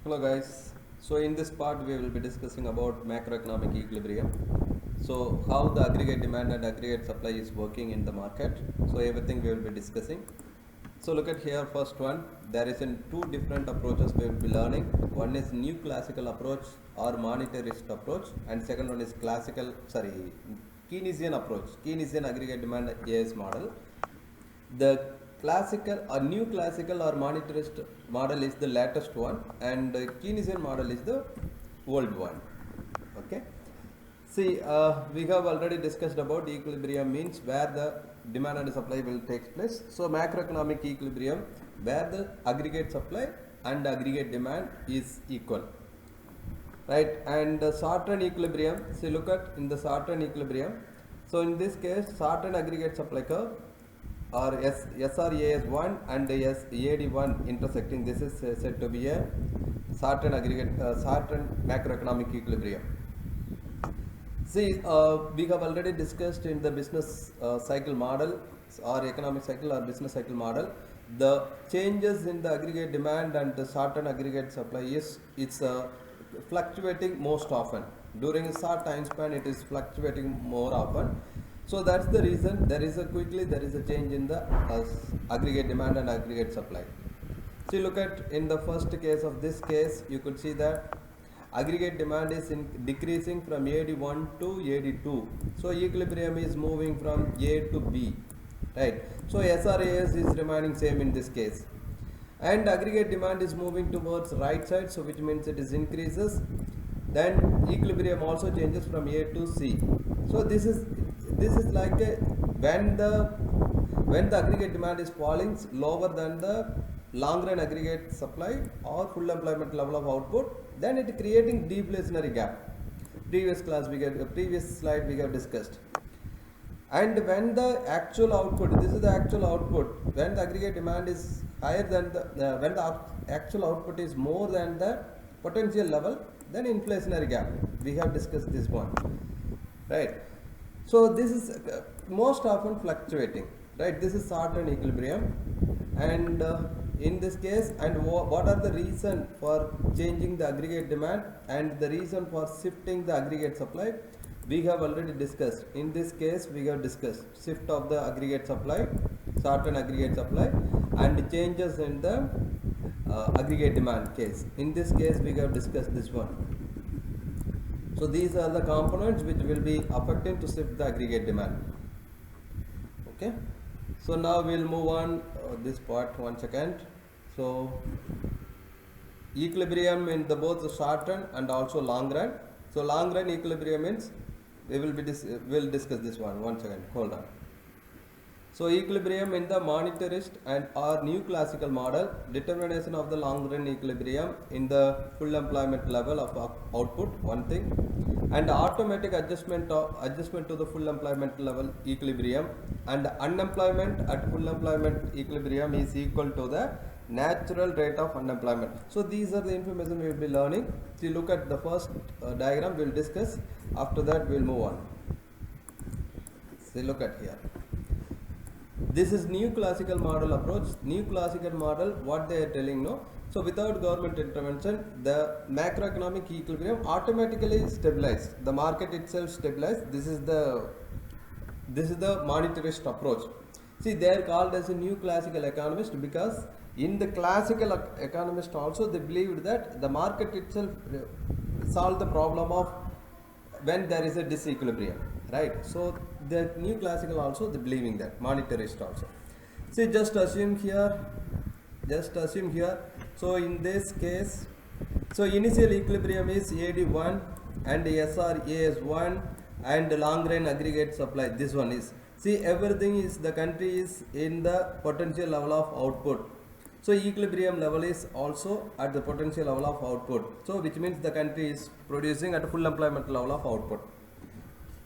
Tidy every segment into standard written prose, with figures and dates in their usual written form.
Hello guys. So in this part we will be discussing about macroeconomic equilibrium. So how the aggregate demand and aggregate supply is working in the market. So everything we will be discussing. So look at here, first one. There is two different approaches we will be learning. One is new classical approach or monetarist approach, and second one is Keynesian approach, Keynesian aggregate demand AS model. The new classical or monetarist model is the latest one, and the Keynesian model is the old one. Okay. See, we have already discussed about equilibrium means where the demand and supply will take place. So macroeconomic equilibrium where the aggregate supply and aggregate demand is equal, right? And the short-run equilibrium. See, look at in the short-run equilibrium. So in this case, short-run aggregate supply curve or SRAS1 and AD1 intersecting. This is said to be a short-run macroeconomic equilibrium. See, we have already discussed in the business cycle model or economic cycle or business cycle model, the changes in the aggregate demand and the short-run aggregate supply is fluctuating most often. During a short time span, it is fluctuating more often. So that's the reason there is a change in the aggregate demand and aggregate supply. See, look at in the first case of this case, you could see that aggregate demand is decreasing from AD1 to AD2. So equilibrium is moving from A to B, right? So SRAS is remaining same in this case. And aggregate demand is moving towards right side, so which means it is increases. Then equilibrium also changes from A to C. So this is like when the aggregate demand is falling lower than the long run aggregate supply or full employment level of output, then it creating deflationary gap. Previous slide we have discussed. And when the actual output, this is the actual output, when the aggregate demand is higher than when the actual output is more than the potential level, then inflationary gap. We have discussed this one, right? So this is most often fluctuating, right? This is short-run equilibrium, and in this case, and what are the reason for changing the aggregate demand and the reason for shifting the aggregate supply? We have already discussed. In this case, we have discussed shift of the aggregate supply, short-run aggregate supply, and changes in the aggregate demand case. In this case, we have discussed this one. So these are the components which will be affecting to shift the aggregate demand. Okay. So now we'll move on this part 1 second. So equilibrium in the both the short run and also long run. So long run equilibrium means we'll discuss this one. 1 second. Hold on. So equilibrium in the monetarist and or new classical model, determination of the long run equilibrium in the full employment level of output, one thing, and automatic adjustment to the full employment level equilibrium, and unemployment at full employment equilibrium is equal to the natural rate of unemployment. So these are the information we will be learning. See, look at the first diagram we will discuss. After that we will move on. See, look at here. This is new classical model approach. New classical model, what they are telling, no? So without government intervention, the macroeconomic equilibrium automatically stabilized. The market itself stabilized. This is the monetarist approach. See, they are called as a new classical economist because in the classical economist also they believed that the market itself solved the problem of when there is a disequilibrium, right? So the new classical also they believing that, monetarist also. See, just assume here. So in this case, so initial equilibrium is AD1 and SRAS1 and long run aggregate supply. This one is, see, everything is, the country is in the potential level of output. So equilibrium level is also at the potential level of output. So which means the country is producing at a full employment level of output.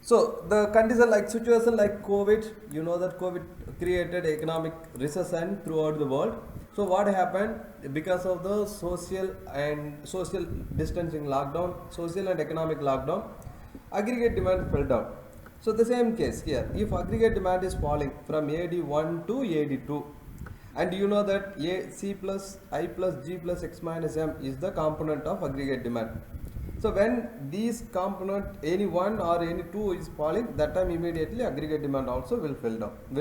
So the condition like situation like COVID, you know that COVID created economic recession throughout the world. So what happened because of the social distancing lockdown, social and economic lockdown, aggregate demand fell down. So the same case here, if aggregate demand is falling from AD1 to AD2, And you know that A, C plus I plus G plus X minus M is the component of aggregate demand. So when these component any one or any two is falling, that time immediately aggregate demand also will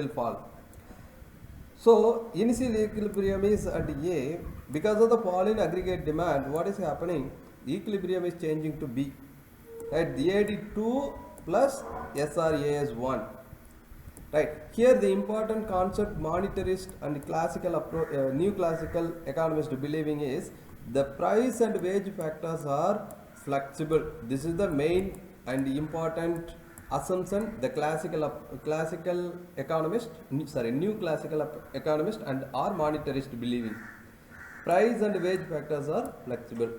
fall. So initial equilibrium is at A. Because of the fall in aggregate demand, what is happening? Equilibrium is changing to B. Right, the AD2 plus SRAS 1. Right, here the important concept monetarist and new classical economist believing is the price and wage factors are flexible. This is the main and important assumption the classical economist, new classical economist and our monetarist believing. Price and wage factors are flexible.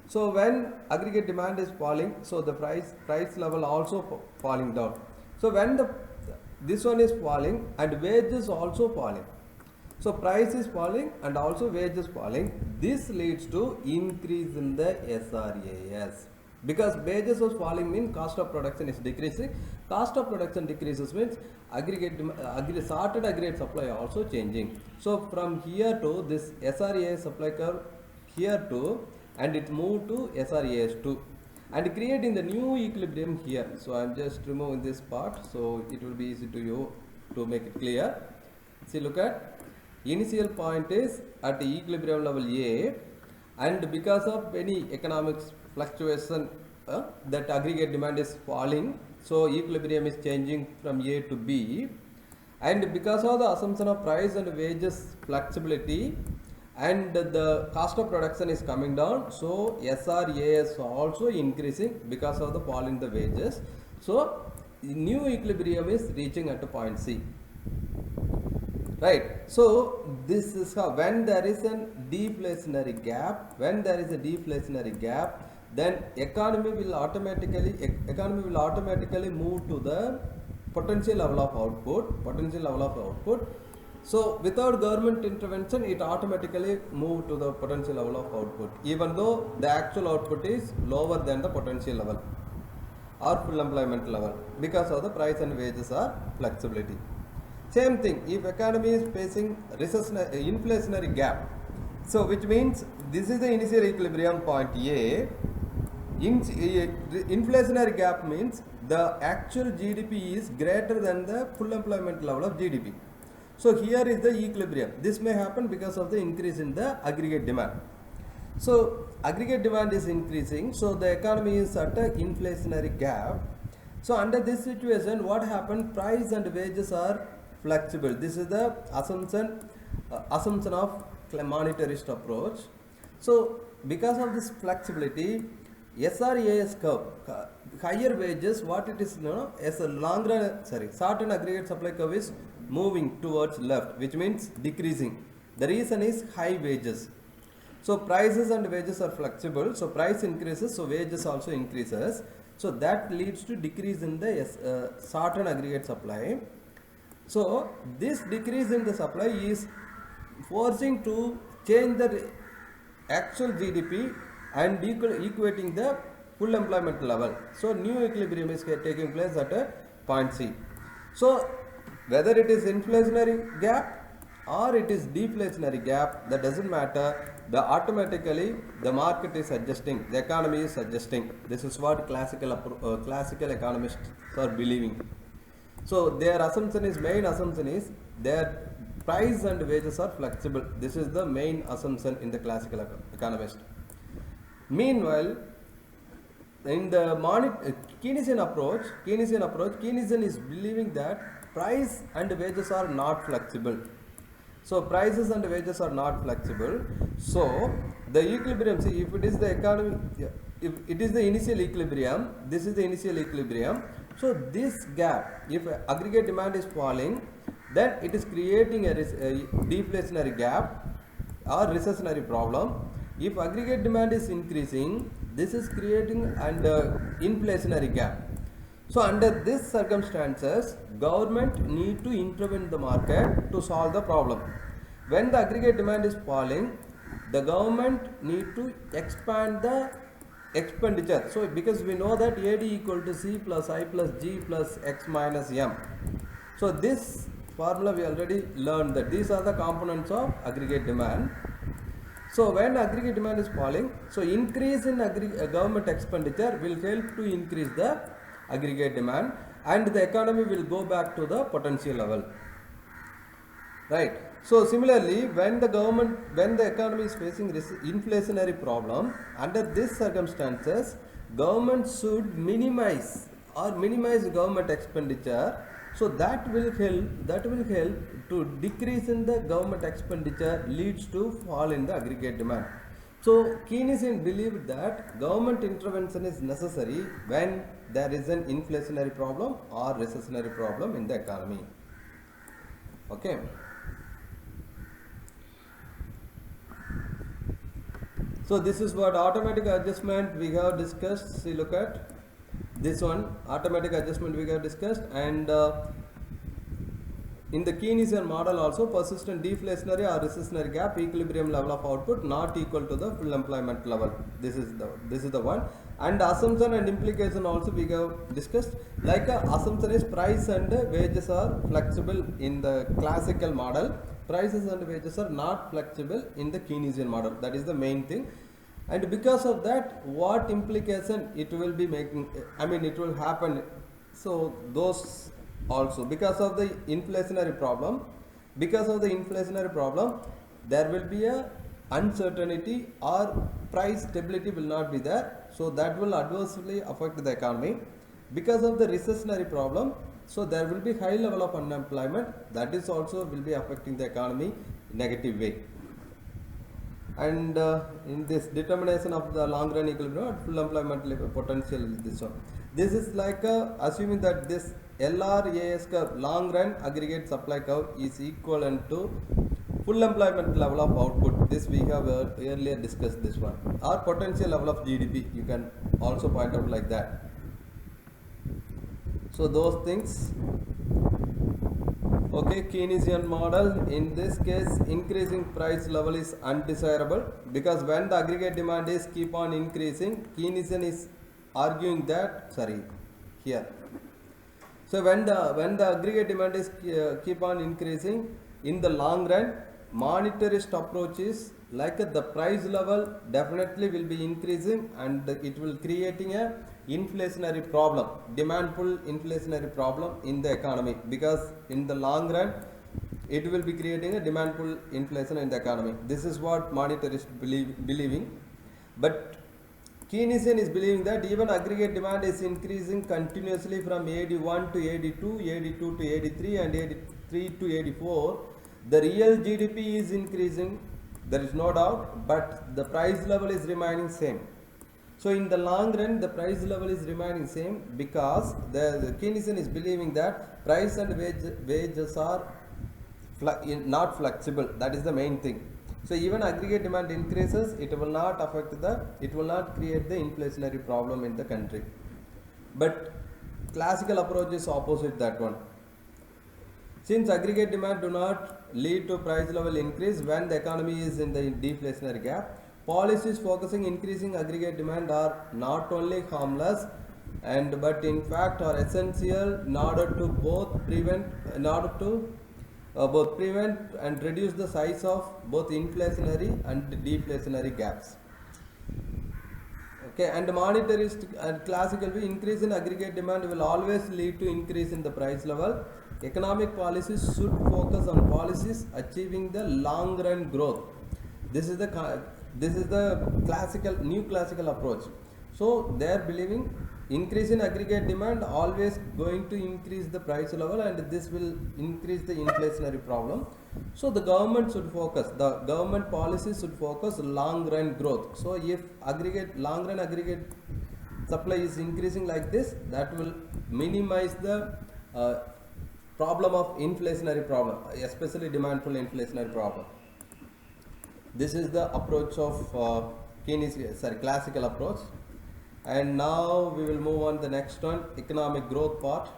So when aggregate demand is falling, so the price level also falling down. So when this one is falling and wages also falling. So price is falling and also wages falling. This leads to increase in the SRAS. Because wages was falling means cost of production is decreasing. Cost of production decreases means sorted aggregate supply also changing. So from here to this SRAS supply curve here to, and it moved to SRAS2 and creating the new equilibrium here. So I am just removing this part so it will be easy to you to make it clear. See, look at initial point is at the equilibrium level A, and because of any economics fluctuation that aggregate demand is falling, so equilibrium is changing from A to B, and because of the assumption of price and wages flexibility and the cost of production is coming down, so SRAS also increasing because of the fall in the wages. So new equilibrium is reaching at a point C. Right. So this is how when there is a deflationary gap, then economy will automatically move to the potential level of output. So without government intervention, it automatically move to the potential level of output, even though the actual output is lower than the potential level or full employment level because of the price and wages are flexibility. Same thing, if economy is facing inflationary gap, so which means this is the initial equilibrium point A. Inflationary gap means the actual GDP is greater than the full employment level of GDP. So here is the equilibrium. This may happen because of the increase in the aggregate demand. So aggregate demand is increasing, so the economy is at an inflationary gap. So under this situation, what happened? Price and wages are flexible. This is the assumption of monetarist approach. So because of this flexibility, SRAS curve, higher wages, what it is known as a short and aggregate supply curve is moving towards left, which means decreasing. The reason is high wages. So prices and wages are flexible, so price increases, so wages also increases. So that leads to decrease in the short and aggregate supply. So this decrease in the supply is forcing to change the actual GDP and equating the full employment level. So new equilibrium is taking place at a point C. So whether it is inflationary gap or it is deflationary gap, that doesn't matter. Automatically the market is adjusting, the economy is adjusting. This is what classical economists are believing. So their main assumption is their price and wages are flexible. This is the main assumption in the classical economist. Meanwhile, in the Keynesian approach, Keynesian is believing that price and wages are not flexible. So prices and wages are not flexible. So the equilibrium, see, if it is the economy, if it is the initial equilibrium, this is the initial equilibrium. So this gap, if aggregate demand is falling, then it is creating a deflationary gap or recessionary problem. If aggregate demand is increasing, this is creating an inflationary gap. So under these circumstances, government need to intervene in the market to solve the problem. When the aggregate demand is falling, the government need to expand the expenditure. So because we know that AD equal to C plus I plus G plus X minus M. So this formula we already learned that these are the components of aggregate demand. So when aggregate demand is falling, so increase in government expenditure will help to increase the aggregate demand, and the economy will go back to the potential level. Right. So similarly, when the economy is facing inflationary problem, under these circumstances, government should minimize government expenditure. So that will help to decrease in the government expenditure, leads to fall in the aggregate demand. So Keynesian believed that government intervention is necessary when there is an inflationary problem or recessionary problem in the economy. Okay. So this is what automatic adjustment we have discussed. See, look at this one, automatic adjustment we have discussed, and in the Keynesian model also, persistent deflationary or recessionary gap, equilibrium level of output not equal to the full employment level. This is the one. And assumption and implication also we have discussed. Like assumption is price and wages are flexible in the classical model. Prices and wages are not flexible in the Keynesian model. That is the main thing. And because of that, what implication it will be making, it will happen. So those also, because of the inflationary problem, there will be a uncertainty or price stability will not be there. So that will adversely affect the economy. Because of the recessionary problem, so there will be high level of unemployment, that is also will be affecting the economy in negative way. And in this determination of the long run equilibrium, full employment potential is this one. This is like assuming that this LRAS curve, long run aggregate supply curve, is equivalent to full employment level of output. This we have earlier discussed this one, or potential level of GDP. You can also point out like that. So those things. Okay, Keynesian model, in this case increasing price level is undesirable, because when the aggregate demand is keep on increasing, Keynesian is arguing that, so when the aggregate demand is keep on increasing, in the long run, monetarist approach is like the price level definitely will be increasing, and it will creating a inflationary problem, demand pull inflationary problem in the economy, because in the long run it will be creating a demand pull inflation in the economy. This is what monetarists believing. But Keynesian is believing that even aggregate demand is increasing continuously from AD1 to AD2, AD2 to AD3, and AD3 to AD4. The real GDP is increasing, there is no doubt, but the price level is remaining same. So in the long run, the price level is remaining same, because the Keynesian is believing that price and wages are not flexible. That is the main thing. So even aggregate demand increases, it will not create the inflationary problem in the country. But classical approach is opposite that one. Since aggregate demand do not lead to price level increase when the economy is in the deflationary gap, policies focusing increasing aggregate demand are not only harmless but in fact are essential in order to both prevent and reduce the size of both inflationary and deflationary gaps. Okay, and monetarist and classical view, increase in aggregate demand will always lead to increase in the price level. Economic policies should focus on policies achieving the long run growth. This is the new classical approach. So they are believing increase in aggregate demand always going to increase the price level, and this will increase the inflationary problem. So the government policies should focus long run growth. So if long run aggregate supply is increasing like this, that will minimize the problem of inflationary problem, especially demand pull inflationary problem. This is the approach of classical approach. And now we will move on to the next one, economic growth part.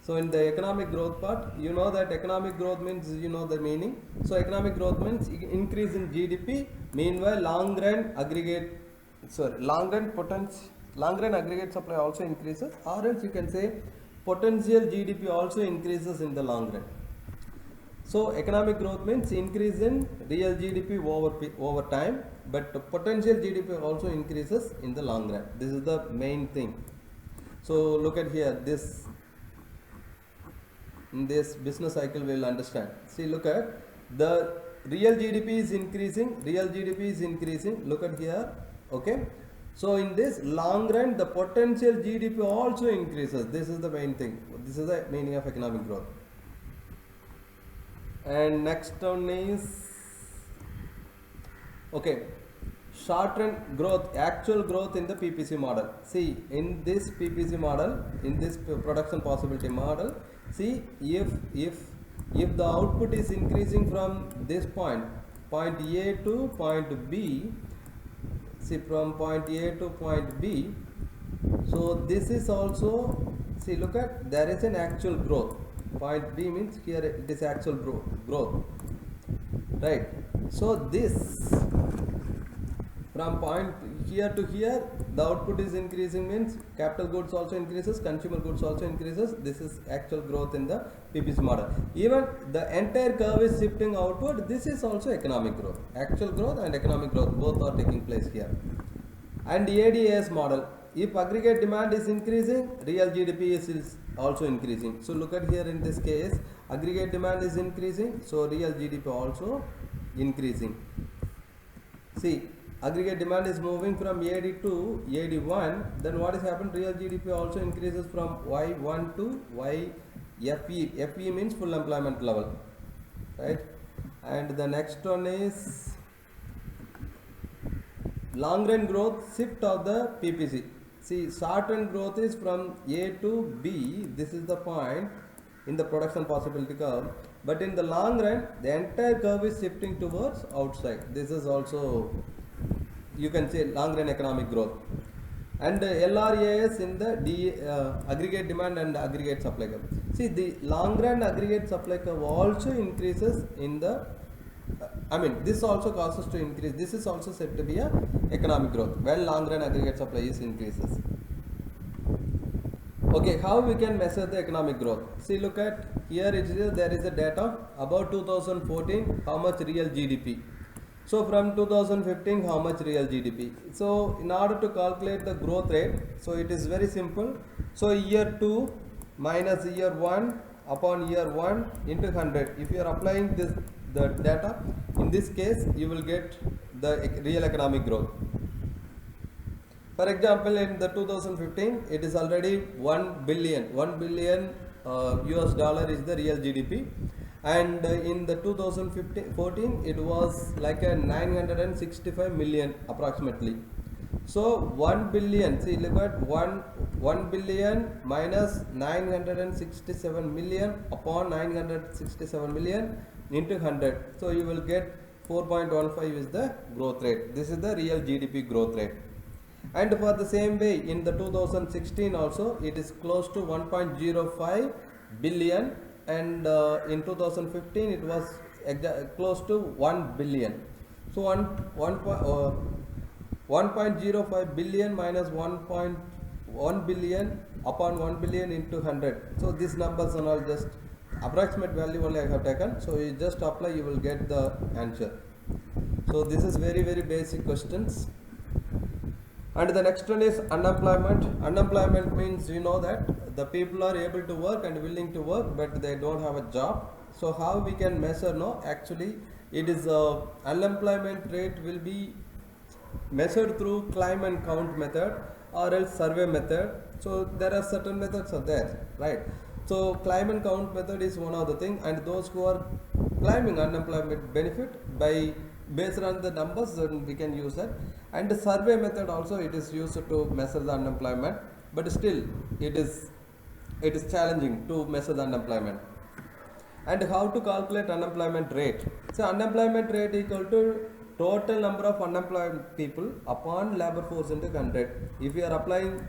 So in the economic growth part, you know that economic growth means, you know the meaning. So economic growth means increase in GDP. Meanwhile, long run aggregate supply also increases, or else you can say potential GDP also increases in the long run. So economic growth means increase in real GDP over time, but potential GDP also increases in the long run. This is the main thing. So look at here, this in this business cycle we'll understand. See, look at the real GDP is increasing, look at here, okay. So in this long run, the potential GDP also increases. This is the main thing. This is the meaning of economic growth. And next one is, okay, short run growth, actual growth in the PPC model. See, in this PPC model, in this production possibility model, see, if the output is increasing from this point A to point B, see, from point A to point B, so this is also, see, look at, there is an actual growth. Point B means here it is actual growth, right? So this, from point here to here, the output is increasing means capital goods also increases, consumer goods also increases. This is actual growth in the PPC model. Even the entire curve is shifting outward. This is also economic growth. Actual growth and economic growth both are taking place here. And ADAS model, if aggregate demand is increasing, real GDP is also increasing. So look at here, in this case, aggregate demand is increasing, so real GDP also increasing. See, aggregate demand is moving from AD to AD1, then what is happened? Real GDP also increases from Y1 to YFE. FE means full employment level, right? And the next one is long run growth shift of the PPC. See, short run growth is from A to B. This is the point in the production possibility curve. But in the long run, the entire curve is shifting towards outside. This is also, you can say, long run economic growth. And LRAS in the aggregate demand and aggregate supply curve. See, the long run aggregate supply curve also increases in the, this also causes to increase. This is also said to be a economic growth when long run aggregate supply is increases. Okay, how we can measure the economic growth? See, look at here, there is a data about 2014, how much real GDP. So from 2015, how much real GDP. So in order to calculate the growth rate, so it is very simple. So year 2 minus year 1 upon year 1 into 100. If you are applying the data, in this case you will get the real economic growth. For example, in the 2015, it is already 1 billion US dollar is the real GDP. And in the 2014, it was like a 965 million approximately. So 1 billion, see, look at 1 billion minus 967 million upon 967 million into 100. So you will get 4.15 is the growth rate. This is the real GDP growth rate. And for the same way, in the 2016 also, it is close to 1.05 billion. And in 2015 it was close to 1 billion. So 1.05 billion minus 1.1 billion upon 1 billion into 100. So these numbers are all just approximate value only I have taken. So you just apply, you will get the answer. So this is very, very basic questions. And the next one is unemployment. Unemployment means, you know, that the people are able to work and willing to work, but they don't have a job. So how we can measure? No, actually it is unemployment rate will be measured through climb and count method or else survey method. So there are certain methods are there, right? So climb and count method is one of the thing, and those who are climbing unemployment benefit by based on the numbers, then we can use that. And the survey method also, it is used to measure the unemployment, but still it is challenging to measure the unemployment. And how to calculate unemployment rate? So unemployment rate equal to total number of unemployed people upon labor force into 100. If you are applying,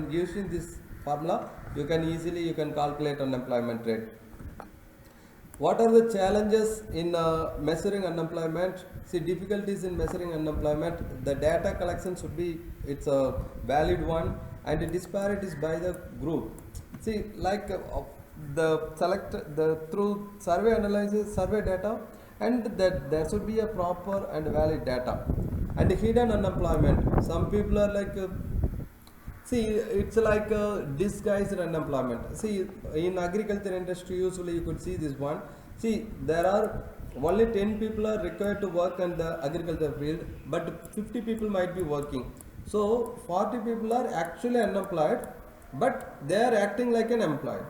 using this formula, you can calculate unemployment rate. What are the challenges in measuring unemployment? See, difficulties in measuring unemployment. The data collection should be, it's a valid one, and the disparities by the group. See, like through survey analysis, survey data, and that there should be a proper and valid data. And hidden unemployment, some people are like see, it's like a disguised unemployment. See, in agriculture industry, usually you could see this one. See, there are only 10 people are required to work in the agriculture field, but 50 people might be working. So, 40 people are actually unemployed, but they are acting like an employed.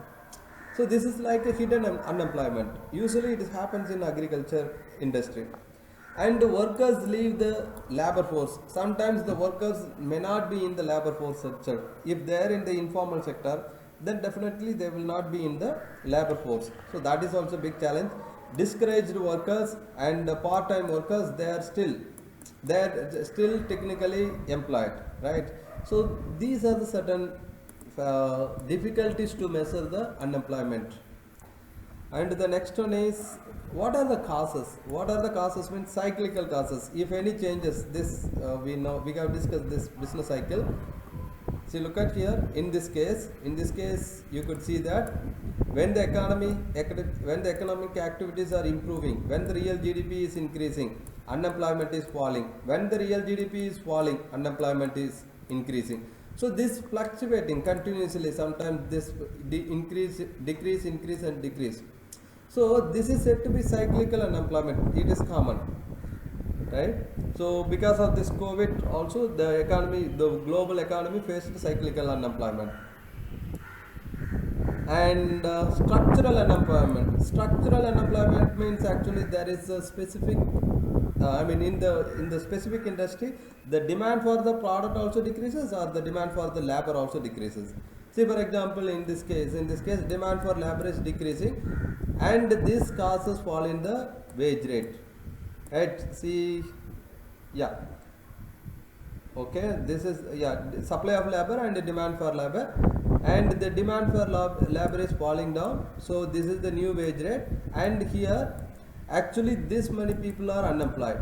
So, this is like a hidden unemployment. Usually, it happens in agriculture industry. And the workers leave the labor force. Sometimes the workers may not be in the labor force itself. If they are in the informal sector, then definitely they will not be in the labor force. So that is also a big challenge. Discouraged workers and part-time workers, they are still technically employed, right? So these are the certain difficulties to measure the unemployment. And the next one is, what are the causes? What are the causes? Means cyclical causes. If any changes, this we have discussed this business cycle. See, look at here. In this case, you could see that when the economic activities are improving, when the real GDP is increasing, unemployment is falling. When the real GDP is falling, unemployment is increasing. So this fluctuating continuously. Sometimes this decrease, increase, and decrease. So this is said to be cyclical unemployment. It is common, right? So because of this COVID, also the global economy faced cyclical unemployment. And structural unemployment. Structural unemployment means actually there is a specific. In the specific industry, the demand for the product also decreases, or the demand for the labor also decreases. See, for example, in this case, demand for labor is decreasing, and this causes fall in the wage rate. Right? See, yeah. Okay, this is supply of labor and the demand for labor, and the demand for labor is falling down. So this is the new wage rate, and here actually this many people are unemployed,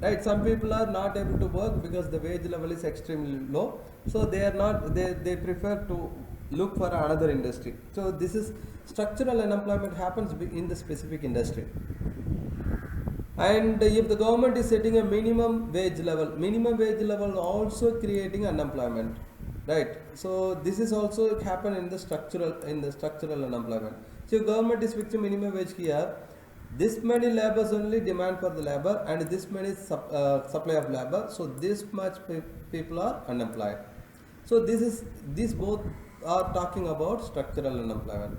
right? Some people are not able to work because the wage level is extremely low, so they prefer to look for another industry. So this is structural unemployment happens in the specific industry. And if the government is setting a minimum wage level also creating unemployment, right? So this is also happen in the structural unemployment. So government is fixing minimum wage here. This many labors only demand for the labor, and this many supply of labor. So this much people are unemployed. So these both are talking about structural unemployment.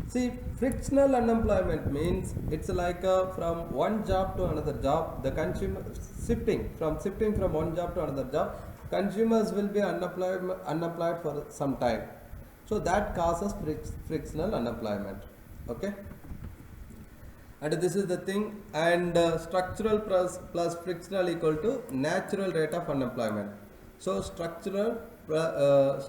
See, frictional unemployment means it's like from one job to another job. The consumer shifting from one job to another job. Consumers will be unemployed for some time. So that causes frictional unemployment. Okay. And this is the thing, and structural plus frictional equal to natural rate of unemployment. So structural plus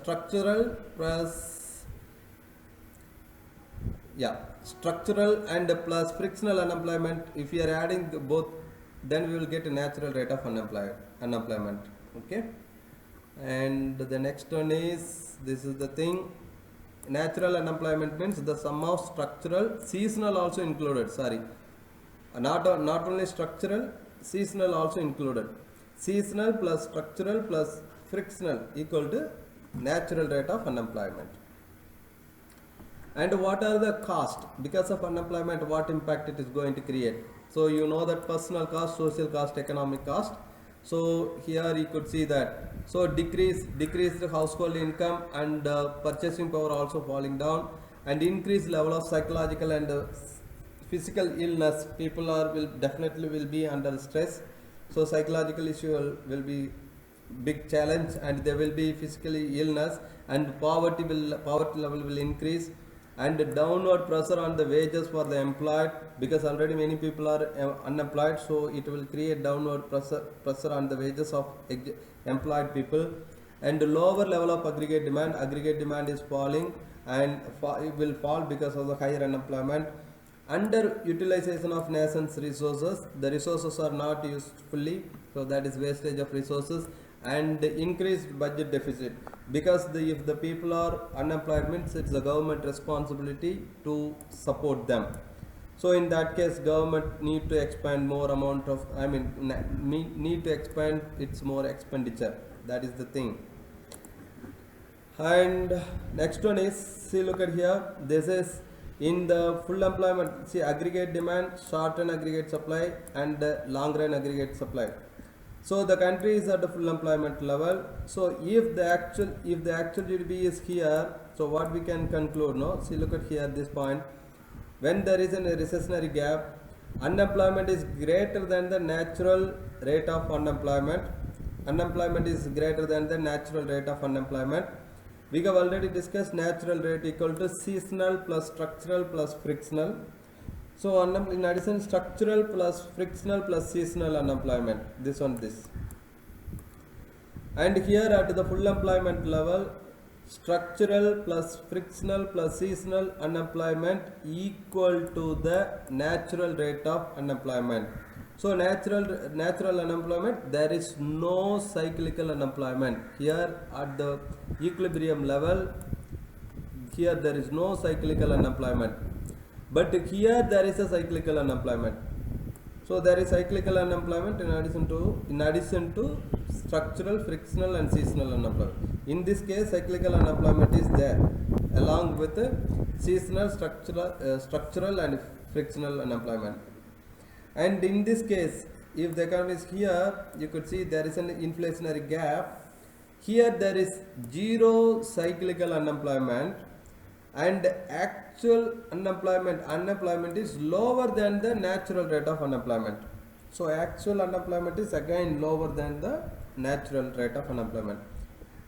structural and plus frictional unemployment, if you are adding both, then we will get a natural rate of unemployment. Okay. And the next one is, this is the thing, natural unemployment means the sum of structural, seasonal also included, not only structural, seasonal also included. Seasonal plus structural plus frictional equal to natural rate of unemployment. And what are the cost? Because of unemployment, what impact it is going to create? So you know that personal cost, social cost, economic cost. So here you could see that. So decreased household income and purchasing power also falling down, and increased level of psychological and physical illness. People will definitely be under stress. So psychological issue will be big challenge, and there will be physically illness, and poverty level will increase, and downward pressure on the wages for the employed, because already many people are unemployed, so it will create downward pressure on the wages of employed people. And lower level of aggregate demand is falling, and it will fall because of the higher unemployment. Underutilization of nation's resources, the resources are not used fully, so that is wastage of resources. And increased budget deficit, because if the people are unemployed means it's the government responsibility to support them. So in that case government need to expand more amount of need to expand its more expenditure. That is the thing. And next one is, see, look at here, this is in the full employment. See, aggregate demand, short run aggregate supply, and long run aggregate supply. So the country is at the full employment level. So if the actual GDP is here, so what we can conclude, no? See, look at here this point. When there is a recessionary gap, unemployment is greater than the natural rate of unemployment. Unemployment is greater than the natural rate of unemployment. We have already discussed natural rate equal to seasonal plus structural plus frictional. So in addition, structural plus frictional plus seasonal unemployment, this. And here at the full employment level, structural plus frictional plus seasonal unemployment equal to the natural rate of unemployment. So natural unemployment, there is no cyclical unemployment. Here at the equilibrium level, here there is no cyclical unemployment. But here there is a cyclical unemployment. So there is cyclical unemployment in addition to structural, frictional and seasonal unemployment. In this case, cyclical unemployment is there along with seasonal, structural and frictional unemployment. And in this case, if the economy is here, you could see there is an inflationary gap. Here there is zero cyclical unemployment, and actual unemployment is lower than the natural rate of unemployment. So actual unemployment is again lower than the natural rate of unemployment.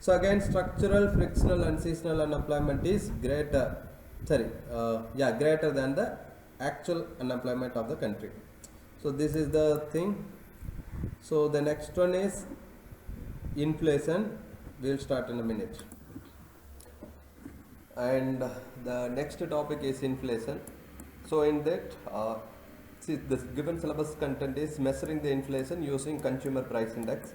So again, structural, frictional and seasonal unemployment is greater than the actual unemployment of the country. So this is the thing. So the next one is inflation. We'll start in a minute. And the next topic is inflation. So in that, see, the given syllabus content is measuring the inflation using consumer price index.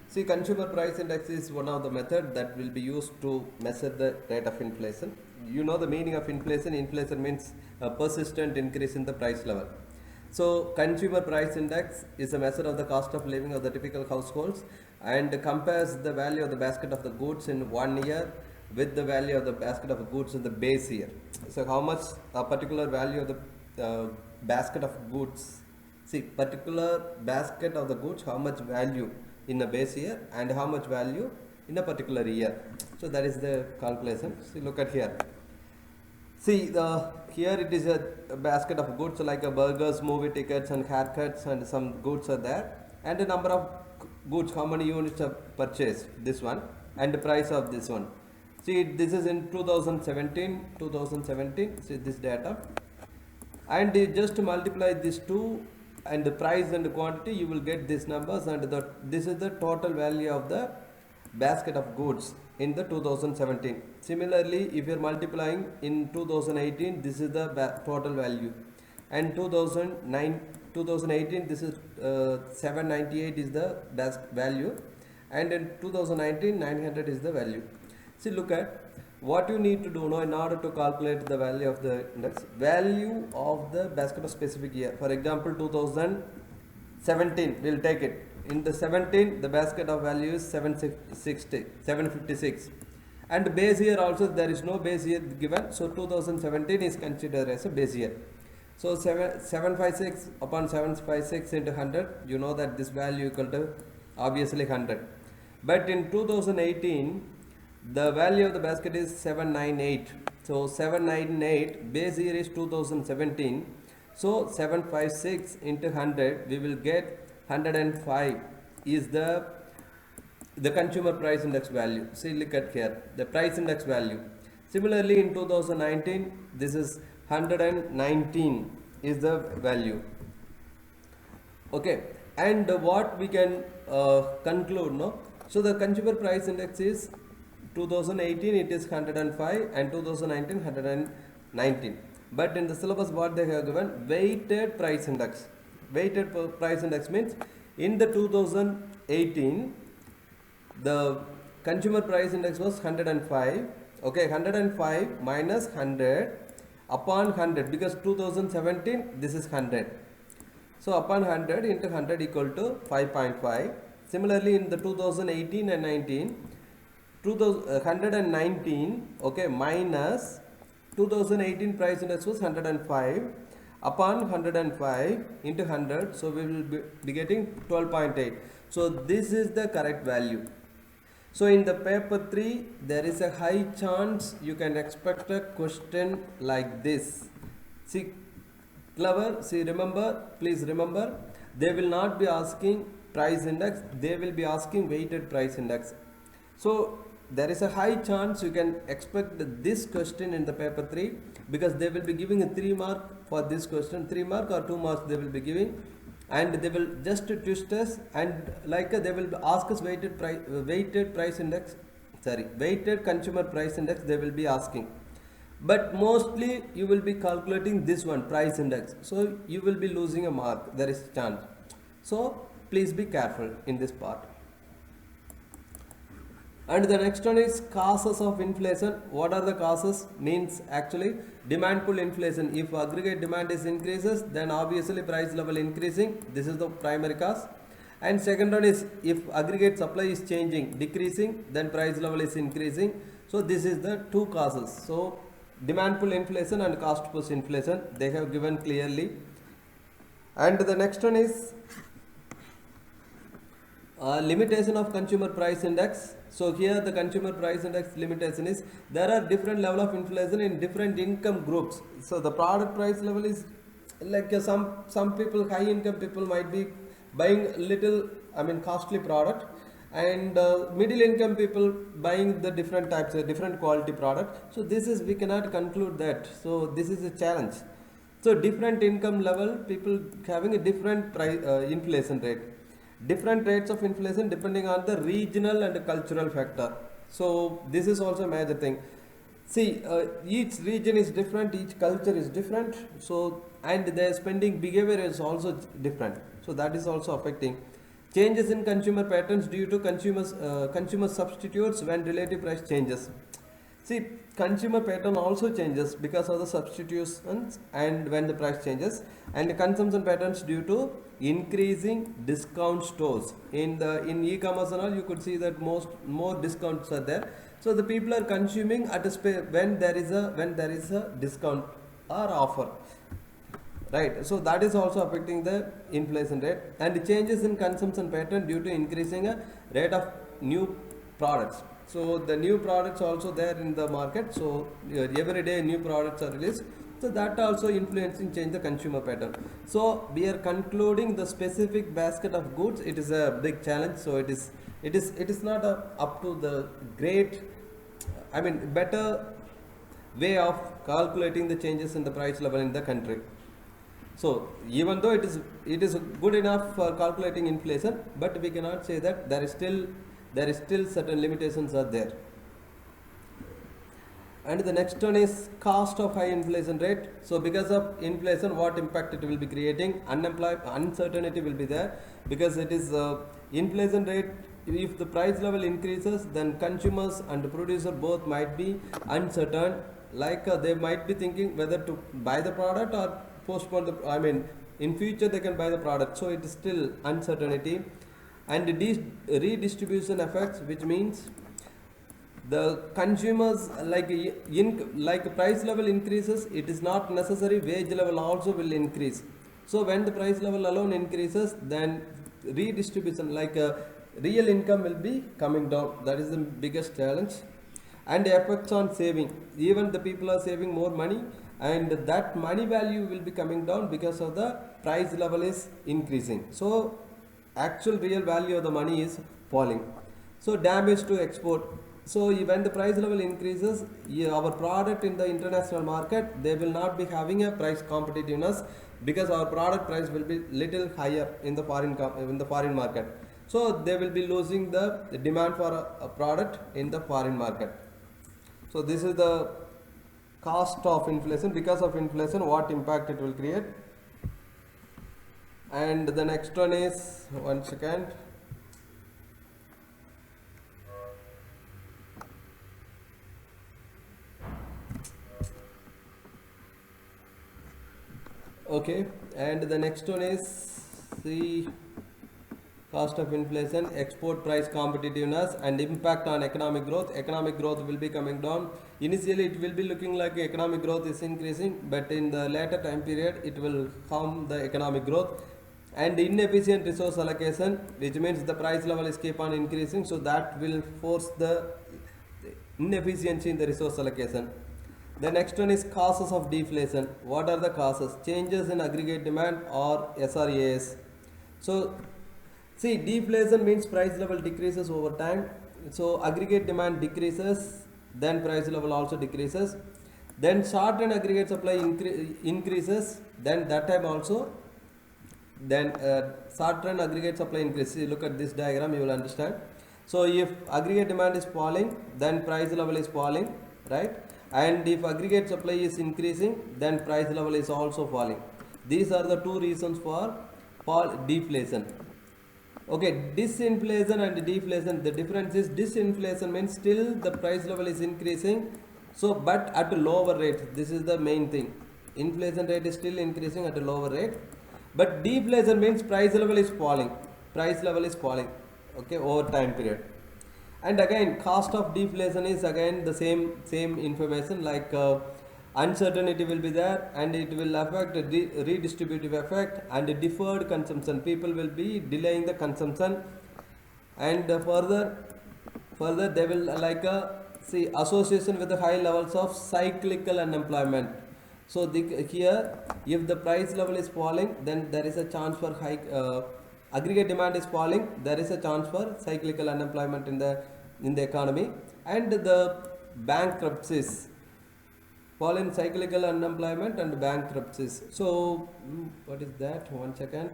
See, consumer price index is one of the method that will be used to measure the rate of inflation. You know the meaning of inflation. Inflation means a persistent increase in the price level. So consumer price index is a measure of the cost of living of the typical households and compares the value of the basket of the goods in 1 year with the value of the basket of goods in the base year. So how much a particular value of the basket of goods, see, particular basket of the goods, how much value in a base year and how much value in a particular year. So that is the calculation. See, look at here. See, here it is a basket of goods like burgers, movie tickets and haircuts, and some goods are there, and the number of goods, how many units are purchased, this one, and the price of this one. See, this is in 2017, see this data, and just multiply these two and the price and the quantity, you will get these numbers, and this is the total value of the basket of goods in the 2017. Similarly, if you are multiplying in 2018, this is the total value, and 2018 this is 798 is the best value, and in 2019 900 is the value. See, look at what you need to do now in order to calculate the value of the index. Value of the basket of specific year. For example, 2017, we'll take it. In the 17, the basket of value is 756, and base year also there is no base year given, so 2017 is considered as a base year. So 756 upon 756 into 100, you know that this value equal to obviously 100. But in 2018, the value of the basket is 798. So 798 base year is 2017. So 756 into 100, we will get 105 is the consumer price index value. See, look at here, the price index value. Similarly, in 2019, this is 119 is the value. Okay, and what we can conclude, no? So the consumer price index is 2018 it is 105 and 2019 119. But in the syllabus what they have given, weighted price index. Weighted price index means in the 2018 the consumer price index was 105. Okay, 105 minus 100 upon 100, because 2017 this is 100. So upon 100 into 100 equal to 5.5. Similarly, in the 2018 and 19, 119, okay, minus 2018 price index was 105 upon 105 into 100, so we will be getting 12.8. So this is the correct value. So in the paper 3, there is a high chance you can expect a question like this. See, clever, see, remember, please remember, they will not be asking price index, they will be asking weighted price index. So there is a high chance you can expect this question in the paper 3, because they will be giving a 3 mark for this question, 3 mark or 2 marks they will be giving, and they will just twist us, and like they will ask us weighted consumer price index they will be asking. But mostly you will be calculating this one, price index, so you will be losing a mark, there is chance. So please be careful in this part. And the next one is causes of inflation. What are the causes? Means actually demand pull inflation. If aggregate demand is increases, then obviously price level increasing. This is the primary cause. And second one is if aggregate supply is changing, decreasing, then price level is increasing. So this is the two causes. So demand pull inflation and cost push inflation, they have given clearly. And the next one is limitation of consumer price index. So here the consumer price index limitation is there are different level of inflation in different income groups. So the product price level is like some people, high income people might be buying little, costly product, and middle income people buying the different types of different quality product. So this is, we cannot conclude that. So this is a challenge. So different income level people having a different price inflation rate. Different rates of inflation depending on the regional and cultural factor. So this is also a major thing. See, each region is different, each culture is different, so and their spending behavior is also different. So that is also affecting. Changes in consumer patterns due to consumer substitutes when relative price changes. See, consumer pattern also changes because of the substitutions and when the price changes, and the consumption patterns due to increasing discount stores. In e-commerce and all, you could see that more discounts are there. So the people are consuming at a when there is a discount or offer, right? So that is also affecting the inflation rate. And the changes in consumption pattern due to increasing a rate of new products. So the new products also there in the market, so every day new products are released, so that also influencing change the consumer pattern. So we are concluding the specific basket of goods. It is a big challenge. So it is not up to the great, better way of calculating the changes in the price level in the country. So even though it is good enough for calculating inflation, but we cannot say that there is still certain limitations are there. And the next one is cost of high inflation rate. So because of inflation, what impact it will be creating? Uncertainty will be there, because it is inflation rate. If the price level increases, then consumers and producer both might be uncertain. Like they might be thinking whether to buy the product or postpone the. In future they can buy the product. So it is still uncertainty. And redistribution effects, which means the consumers, like price level increases, it is not necessary wage level also will increase. So when the price level alone increases, then redistribution, real income will be coming down. That is the biggest challenge. And effects on saving, even the people are saving more money, and that money value will be coming down because of the price level is increasing. So actual real value of the money is falling. So damage to export. So when the price level increases, our product in the international market, they will not be having a price competitiveness, because our product price will be little higher in the foreign market. So they will be losing the demand for a product in the foreign market. So this is the cost of inflation. Because of inflation, what impact it will create. And the next one is, one second. Okay, and the next one is the cost of inflation, export price competitiveness, and impact on economic growth. Economic growth will be coming down. Initially, it will be looking like economic growth is increasing, but in the later time period, it will harm the economic growth. And inefficient resource allocation, which means the price level is keep on increasing, so that will force the inefficiency in the resource allocation. The next one is causes of deflation. What are the causes? Changes in aggregate demand or SRAS. So, see, deflation means price level decreases over time. So, aggregate demand decreases, then price level also decreases. Then short and aggregate supply increases, then that time also. Then short run aggregate supply increases. Look at this diagram, you will understand. So if aggregate demand is falling, then price level is falling, right? And if aggregate supply is increasing, then price level is also falling. These are the two reasons for deflation. Okay, disinflation and deflation, the difference is disinflation means still the price level is increasing, so but at a lower rate. This is the main thing. Inflation rate is still increasing at a lower rate, but deflation means price level is falling. Price level is falling, okay, over time period. And again, cost of deflation is again the same information, like uncertainty will be there, and it will affect redistributive effect and deferred consumption. People will be delaying the consumption, and further they will like see association with the high levels of cyclical unemployment. So here, if the price level is falling, then there is a chance for high aggregate demand is falling, there is a chance for cyclical unemployment in the economy. And the bankruptcies, fall in cyclical unemployment and bankruptcies. So what is that? 1 second.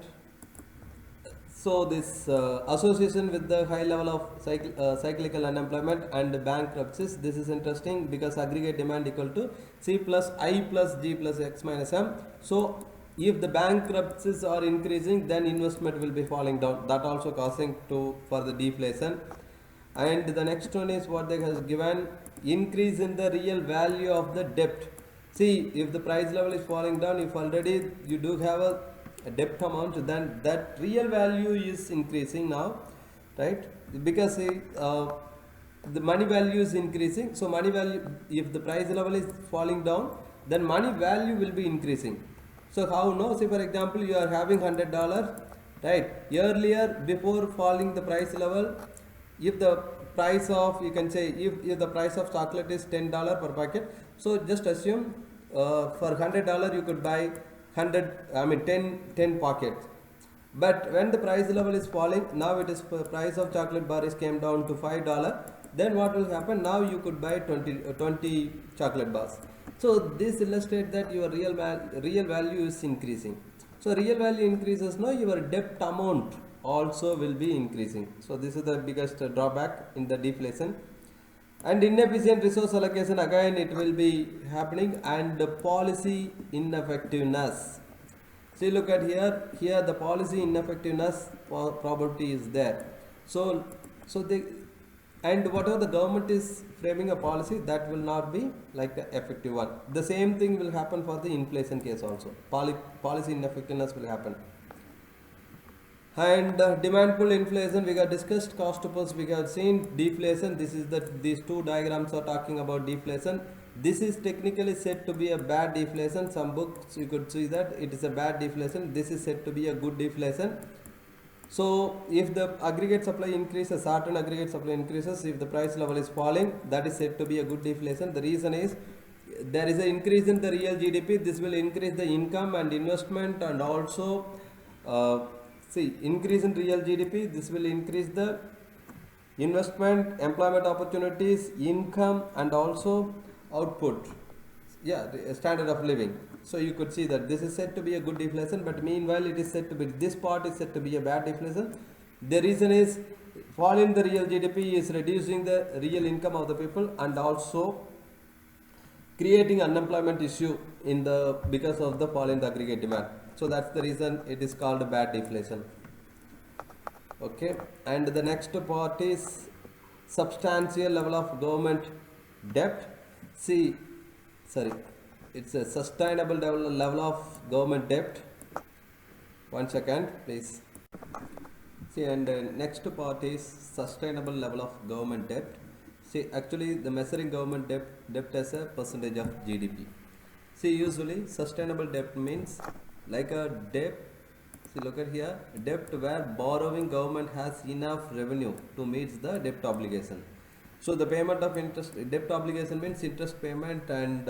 So this association with the high level of cyclical unemployment and bankruptcies, this is interesting because aggregate demand equal to C plus I plus G plus X minus M. So if the bankruptcies are increasing, then investment will be falling down. That also causing for the deflation. And the next one is what they has given, increase in the real value of the debt. See, if the price level is falling down, if already you do have a debt amount, then that real value is increasing now, right? Because the money value is increasing. So money value, if the price level is falling down, then money value will be increasing. So how no? Say for example, you are having $100, right? Earlier, before falling the price level, if the price of, you can say, if the price of chocolate is $10 per packet, so just assume for $100 you could buy 10 packets. But when the price level is falling, now it is price of chocolate bar is came down to $5. Then what will happen? Now you could buy 20 chocolate bars. So this illustrates that your real value is increasing. So real value increases, now your debt amount also will be increasing. So this is the biggest drawback in the deflation. And inefficient resource allocation, again it will be happening, and the policy ineffectiveness. See, look at here the policy ineffectiveness probability is there. So they, and whatever the government is framing a policy, that will not be like the effective one. The same thing will happen for the inflation case also. Policy ineffectiveness will happen. And demand pull inflation we got discussed, cost pulse we have seen, deflation. This is these two diagrams are talking about deflation. This is technically said to be a bad deflation. Some books you could see that it is a bad deflation. This is said to be a good deflation. So if the aggregate supply increases, certain aggregate supply increases, if the price level is falling, that is said to be a good deflation. The reason is there is an increase in the real GDP. This will increase the income and investment, and also see, increase in real GDP, this will increase the investment, employment opportunities, income, and also output, standard of living. So you could see that this is said to be a good deflation, but meanwhile it is said to be, this part is said to be a bad deflation. The reason is fall in the real GDP is reducing the real income of the people, and also creating unemployment issue because of the fall in the aggregate demand. So that's the reason it is called a bad deflation. Okay, and the next part is substantial level of government debt. It's a sustainable level of government debt. 1 second, please. See, and next part is sustainable level of government debt. See, actually, the measuring government debt as a percentage of GDP. See, usually sustainable debt means like a debt. See, look at here, debt where borrowing government has enough revenue to meet the debt obligation. So the payment of interest, debt obligation means interest payment and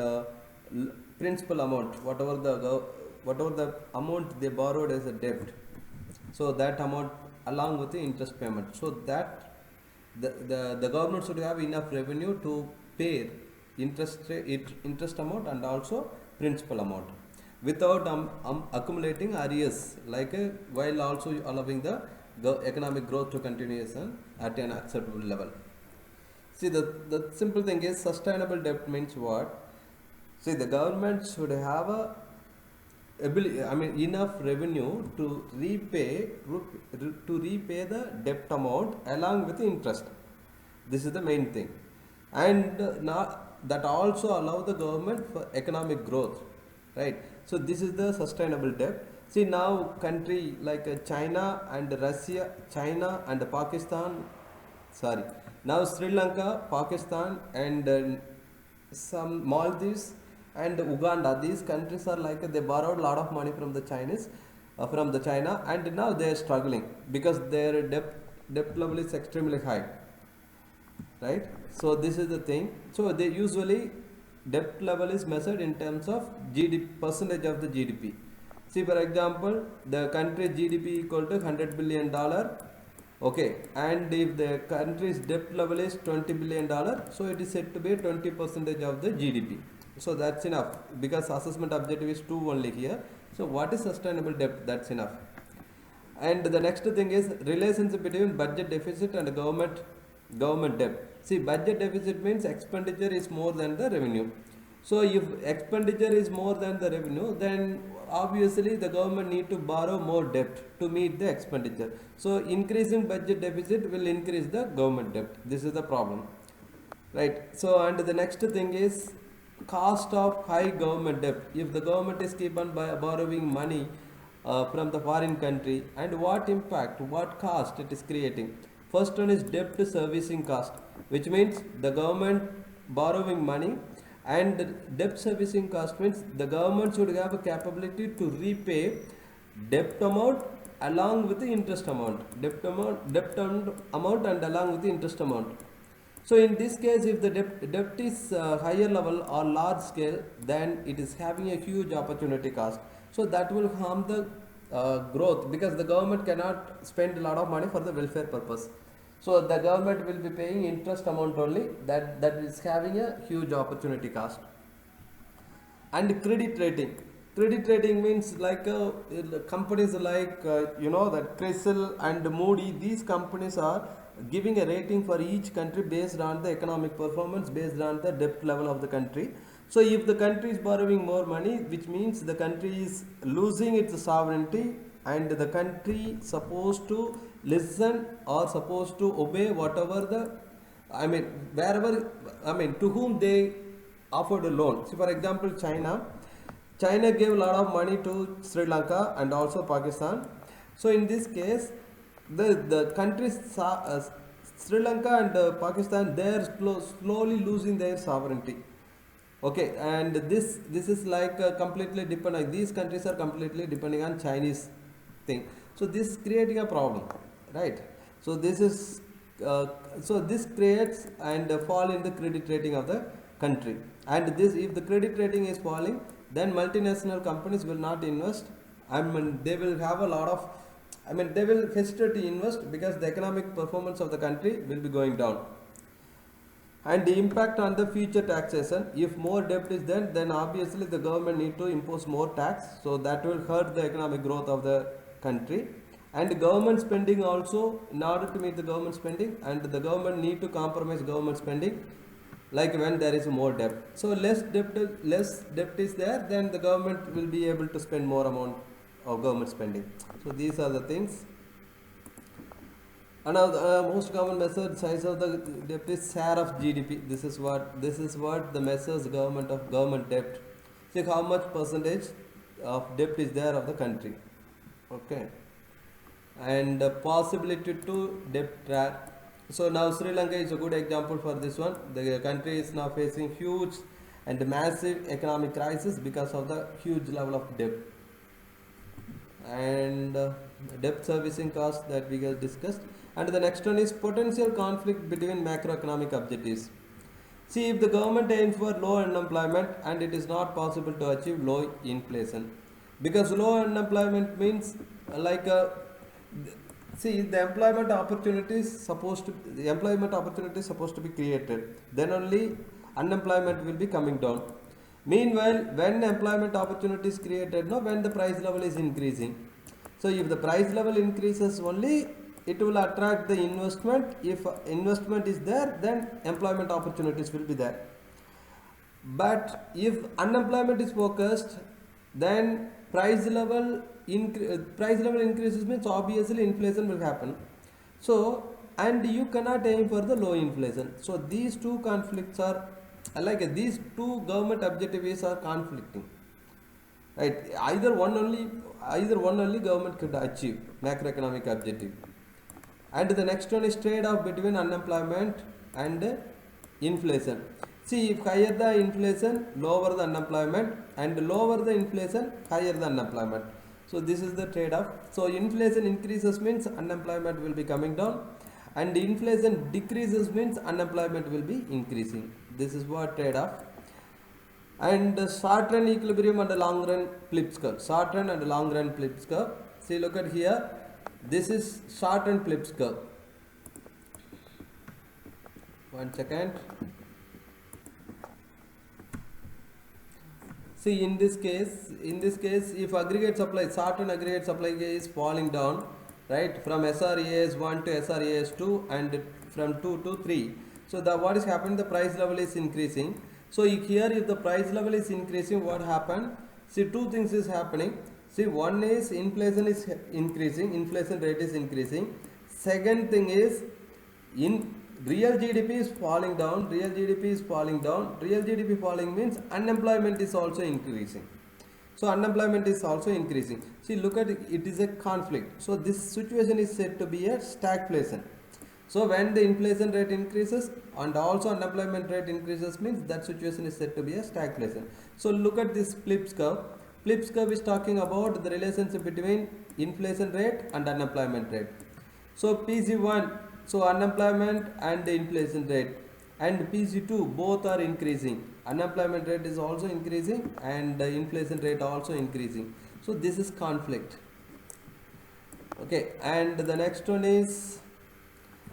principal amount, whatever the amount they borrowed as a debt. So that amount along with the interest payment. So that the government should have enough revenue to pay interest amount and also principal amount without accumulating arrears, like while also allowing the economic growth to continuation at an acceptable level. See, the simple thing is sustainable debt means what? See, the government should have a enough revenue to repay the debt amount along with the interest. This is the main thing, and that also allow the government for economic growth, right? So this is the sustainable debt. See, now country like China and Russia, China and Pakistan, sorry, now Sri Lanka, Pakistan and some Maldives and Uganda, these countries are like they borrowed a lot of money from the Chinese, from the China, and now they are struggling because their debt level is extremely high, right? So this is the thing. So they usually debt level is measured in terms of GDP, percentage of the GDP. See, for example, the country's GDP equal to $100 billion. Okay, and if the country's debt level is $20 billion, so it is said to be 20% of the GDP. So that's enough because assessment objective is 2 only here. So what is sustainable debt? That's enough. And the next thing is relationship between budget deficit and government debt. See, budget deficit means expenditure is more than the revenue. So if expenditure is more than the revenue, then obviously the government need to borrow more debt to meet the expenditure. So increasing budget deficit will increase the government debt. This is the problem, right? So, and the next thing is cost of high government debt. If the government is keep on borrowing money from the foreign country, and what impact, what cost it is creating. First one is debt servicing cost, which means the government borrowing money, and debt servicing cost means the government should have a capability to repay debt amount along with the interest amount, debt amount and along with the interest amount. So in this case, if the debt is higher level or large scale, then it is having a huge opportunity cost. So that will harm the growth because the government cannot spend a lot of money for the welfare purpose. So the government will be paying interest amount only, that is having a huge opportunity cost. And credit rating. Credit rating means like companies like that CRISIL and Moody. These companies are giving a rating for each country based on the economic performance, based on the debt level of the country. So if the country is borrowing more money, which means the country is losing its sovereignty, and the country supposed to listen or supposed to obey whatever to whom they offered a loan. So for example, China gave a lot of money to Sri Lanka and also Pakistan. So in this case, the countries Sri Lanka and Pakistan, they are slowly losing their sovereignty. Okay, and this is like completely dependent. These countries are completely depending on Chinese thing. So this is creating a problem, right? So this is this creates and fall in the credit rating of the country. And this, if the credit rating is falling, then multinational companies will not invest. They will have a lot of, they will hesitate to invest because the economic performance of the country will be going down. And the impact on the future taxation, if more debt is there, then obviously the government need to impose more tax, so that will hurt the economic growth of the country. And government spending also, in order to meet the government spending, and the government need to compromise government spending, like when there is more debt. So less debt is there, then the government will be able to spend more amount of government spending. So these are the things. Another most common method, size of the debt is share of GDP. This is what the measures government debt. See how much percentage of debt is there of the country. Okay, and possibility to debt trap. So now Sri Lanka is a good example for this one. The country is now facing huge and massive economic crisis because of the huge level of debt and debt servicing costs that we have discussed. And the next one is potential conflict between macroeconomic objectives. See, if the government aims for low unemployment and it is not possible to achieve low inflation, because low unemployment means like see the employment opportunities supposed to be created. Then only unemployment will be coming down. Meanwhile, when employment opportunity is created, no, when the price level is increasing. So if the price level increases only, it will attract the investment. If investment is there, then employment opportunities will be there. But if unemployment is focused, then price level increases means obviously inflation will happen. So and you cannot aim for the low inflation. So these two conflicts are like these two government objectives are conflicting. Right? Either one only government could achieve macroeconomic objective. And the next one is trade-off between unemployment and inflation. See, if higher the inflation, lower the unemployment, and lower the inflation, higher the unemployment. So this is the trade-off. So inflation increases means unemployment will be coming down, and inflation decreases means unemployment will be increasing. This is what trade-off. And short run equilibrium and long run Phillips curve. Short run and long run Phillips curve. See, look at here. This is short run Phillips curve. 1 second. See, in this case, if aggregate supply, short run aggregate supply is falling down, right, from SRAS1 to SRAS2 and from 2 to 3. So what is happening? The price level is increasing. So here, if the price level is increasing, what happened? See, two things is happening. See, one is inflation is increasing, inflation rate is increasing. Second thing is in real GDP is falling down, real GDP falling means unemployment is also increasing. So unemployment is also increasing. See, look at it, it is a conflict. So this situation is said to be a stagflation. So when the inflation rate increases and also unemployment rate increases means that situation is said to be a stagflation. So look at this Phillips curve. Phillips curve is talking about the relationship between inflation rate and unemployment rate. So PG1, so unemployment and the inflation rate, and PG2 both are increasing. Unemployment rate is also increasing and the inflation rate also increasing. So this is conflict. Okay, and the next one is,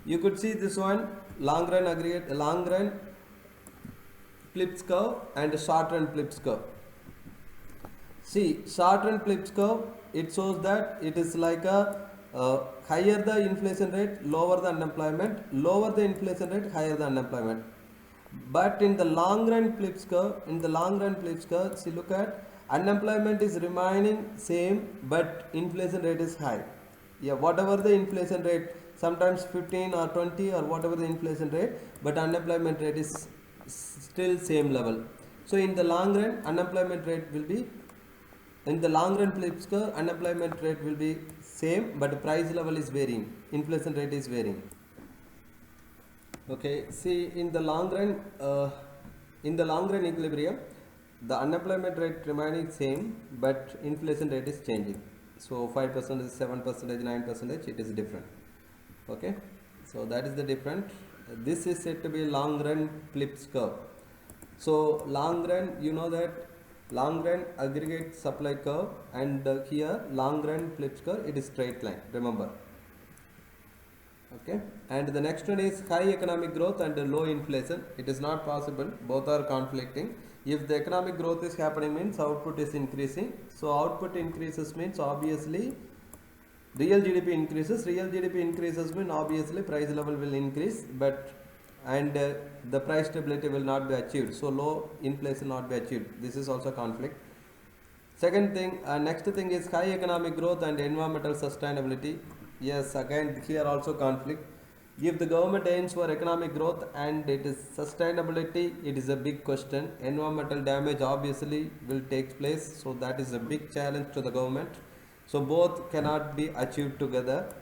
you could see this one, long run Phillips curve and short run Phillips curve. See, short run Phillips curve, it shows that it is like a higher the inflation rate, lower the unemployment, lower the inflation rate, higher the unemployment. But in the long run Phillips curve, see, look at, unemployment is remaining same, but inflation rate is high. Yeah, whatever the inflation rate, sometimes 15 or 20 or whatever the inflation rate, but unemployment rate is still same level. So in the long run, unemployment rate will be, in the long run Phillips curve, unemployment rate will be same, but price level is varying, inflation rate is varying. Okay, see, in the long run equilibrium, the unemployment rate remaining same, but inflation rate is changing. So 5%, 7%, 9%, it is different. Okay, so that is the different. This is said to be long run Phillips curve. So long run, you know that long run aggregate supply curve, and here long run Phillips curve, it is straight line, remember. Okay, and the next one is high economic growth and low inflation. It is not possible, both are conflicting. If the economic growth is happening means output is increasing. So output increases means obviously real GDP increases. Real GDP increases means obviously price level will increase, but and the price stability will not be achieved. So low inflation not be achieved. This is also conflict. Second thing, next thing is high economic growth and environmental sustainability. Yes, again here also conflict. If the government aims for economic growth and it is sustainability, it is a big question. Environmental damage obviously will take place, so that is a big challenge to the government. So both cannot be achieved together.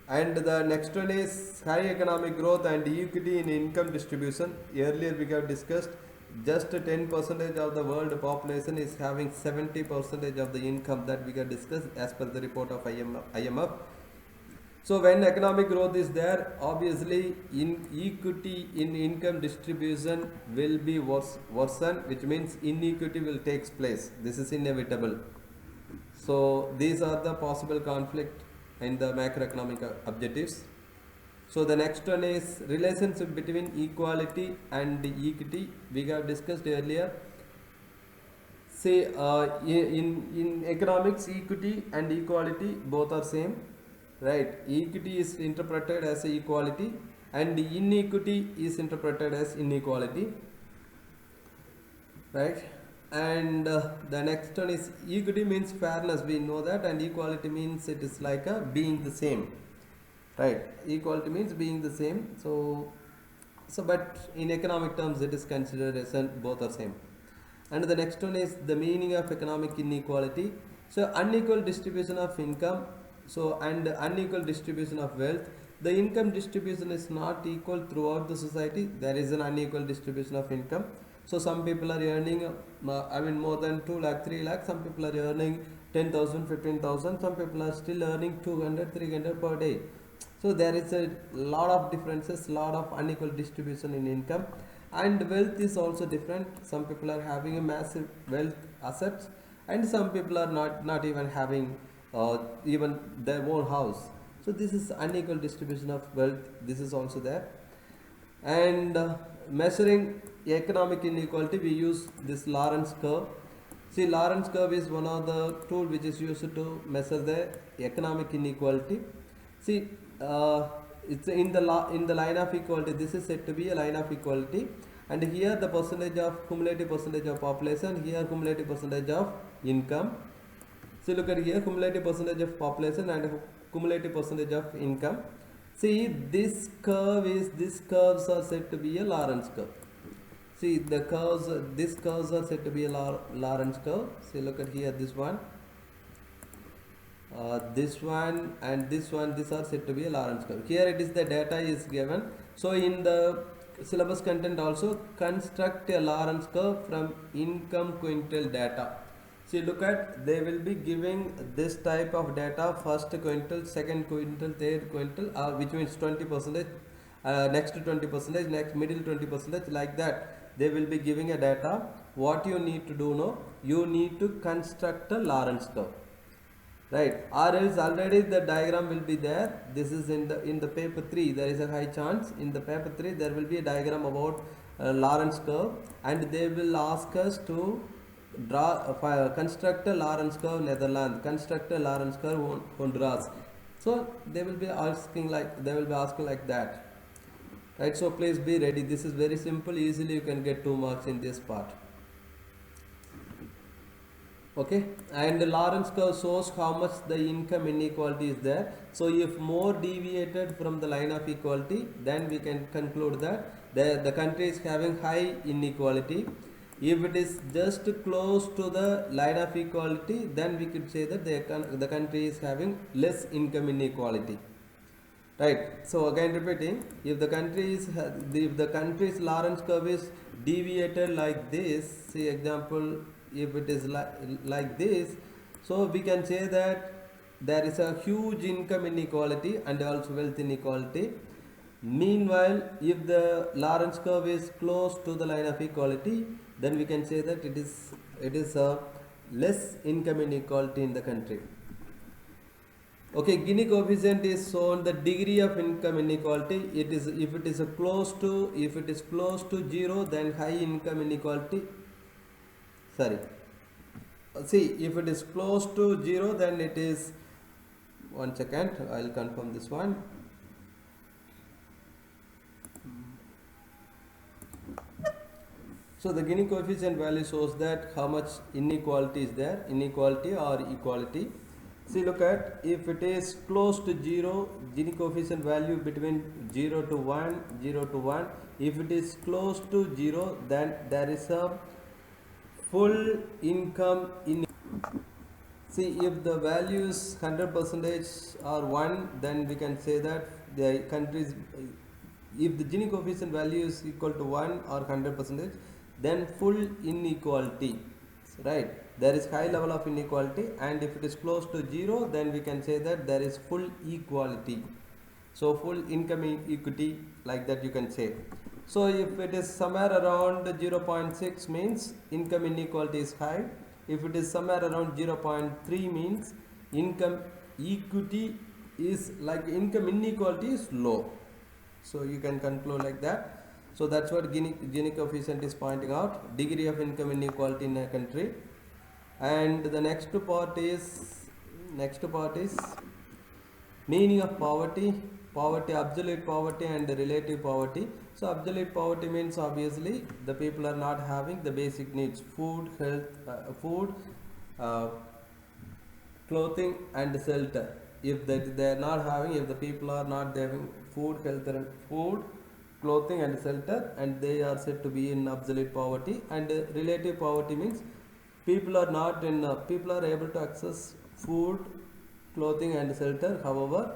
And the next one is high economic growth and equity in income distribution. Earlier we have discussed just 10% of the world population is having 70% of the income, that we have discussed as per the report of IMF. So when economic growth is there, obviously inequity in income distribution will be worsen, which means inequity will take place. This is inevitable. So these are the possible conflict in the macroeconomic objectives. So the next one is relationship between equality and equity. We have discussed earlier. Say in economics, equity and equality both are same, right? Equity is interpreted as equality and inequity is interpreted as inequality, right? And the next one is equity means fairness, we know that, and equality means it is like a being the same, right? Equality means being the same. So but in economic terms it is considered as both are same. And the next one is the meaning of economic inequality. So unequal distribution of income, so and unequal distribution of wealth. The income distribution is not equal throughout the society. There is an unequal distribution of income. So some people are earning more than 2 lakh, 3 lakh. Some people are earning 10,000, 15,000. Some people are still earning 200, 300 per day. So there is a lot of differences, lot of unequal distribution in income. And wealth is also different. Some people are having a massive wealth assets, and some people are not even having even their own house. So this is unequal distribution of wealth. This is also there. And measuring economic inequality, we use this Lorentz curve. See, Lorentz curve is one of the tool which is used to measure the economic inequality. See, it's in the line of equality. This is said to be a line of equality, and here the percentage of cumulative percentage of population, here cumulative percentage of income. So look at here, cumulative percentage of population and cumulative percentage of income. See, these curves are said to be a Lorentz curve. See, these curves are said to be a Lorentz curve. See, look at here, this one and this one, these are said to be a Lorentz curve. Here it is, the data is given. So in the syllabus content also, construct a Lorentz curve from income quintile data. See, look at, they will be giving this type of data: first quintile, second quintile, third quintile, which means 20%, next 20%, next middle 20%, like that. They will be giving a data. What you need to do now, you need to construct a Lorentz curve, right? Or else already the diagram will be there. This is in the paper 3. There is a high chance in the paper 3 there will be a diagram about Lorentz curve, and they will ask us to construct a Lorentz curve Netherlands, construct a Lorentz curve Honduras. So they will be asking like that, right? So please be ready. This is very simple. Easily you can get 2 marks in this part. Okay, and the Lorentz curve shows how much the income inequality is there. So if more deviated from the line of equality, then we can conclude that the country is having high inequality. If it is just close to the line of equality, then we could say that the country is having less income inequality, right? So again repeating, if the country's Lorentz curve is deviated like this, see example, if it is like this, so we can say that there is a huge income inequality and also wealth inequality. Meanwhile, if the Lorentz curve is close to the line of equality, then we can say that it is a less income inequality in the country. Okay, Gini coefficient is shown the degree of income inequality. If it is close to 0, then high income inequality. Sorry. See, if it is close to 0, then it is, one second, I'll confirm this one. So the Gini coefficient value shows that how much inequality is there, inequality or equality. See, look at, if it is close to 0, Gini coefficient value between 0 to 1, 0 to 1. If it is close to 0, then there is a full income in. See, if the value is 100% or 1, then we can say that the countries, if the Gini coefficient value is equal to 1 or 100%, then full inequality, right? There is high level of inequality, and if it is close to 0, then we can say that there is full equality. So full income equity, like that you can say. So if it is somewhere around 0.6 means income inequality is high. If it is somewhere around 0.3 means income equity is, like, income inequality is low. So you can conclude like that. So that's what Gini coefficient is pointing out, degree of income inequality in a country. And the next part is meaning of poverty, absolute poverty and relative poverty. So absolute poverty means obviously the people are not having the basic needs, food, health, clothing and shelter. If they are not having, if the people are not having food, clothing and shelter, and they are said to be in absolute poverty. And relative poverty means people are not in people are able to access food, clothing and shelter, however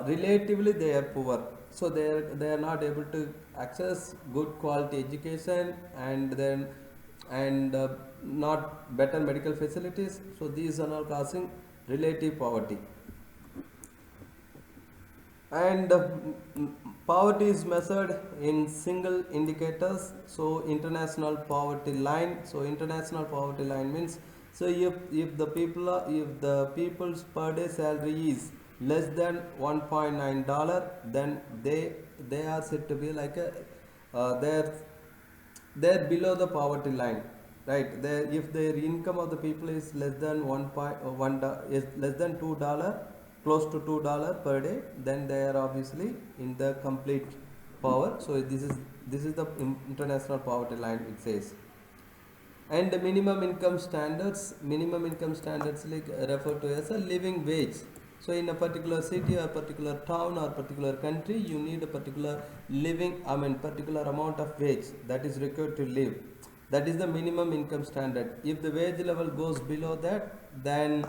relatively they are poor, so they are not able to access good quality education, and not better medical facilities. So these are all causing relative poverty. And poverty is measured in single indicators. So international poverty line, means, so if the people's per day salary is less than $1.9, then they are said to be like a they're below the poverty line, right? If their income of the people is less than is less than $2, close to $2 per day, then they are obviously in the complete power. So this is the international poverty line, it says. And the minimum income standards like referred to as a living wage. So in a particular city or particular town or particular country, you need a particular particular amount of wage that is required to live. That is the minimum income standard. If the wage level goes below that, then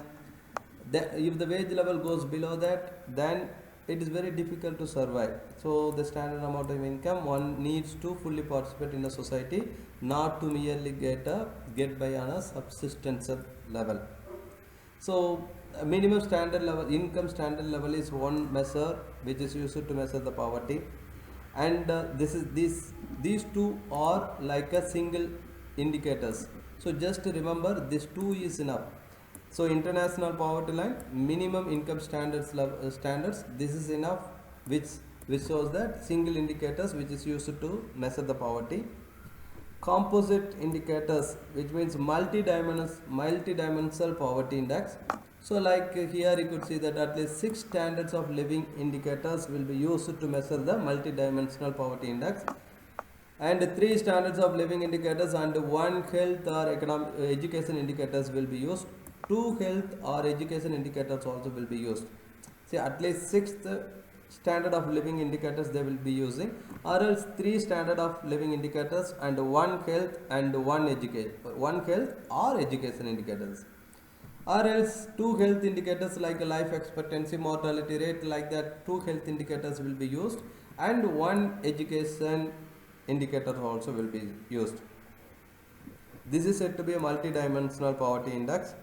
it is very difficult to survive. So the standard amount of income one needs to fully participate in the society, not to merely get by on a subsistence level. So minimum income standard level is one measure which is used to measure the poverty. And these two are like a single indicators. So just remember, this two is enough. So international poverty line, minimum income standards, this is enough, which shows that single indicators which is used to measure the poverty. Composite indicators, which means multi-dimensional poverty index. So like here you could see that at least 6 standards of living indicators will be used to measure the multi-dimensional poverty index, and 3 standards of living indicators and 1 health or education indicators will be used. 2 health or education indicators also will be used. See, at least 6th standard of living indicators they will be using, or else 3 standard of living indicators and 1 health and 1 health or education indicators, or else 2 health indicators like life expectancy, mortality rate, like that 2 health indicators will be used, and 1 education indicator also will be used. This is said to be a multi-dimensional poverty index.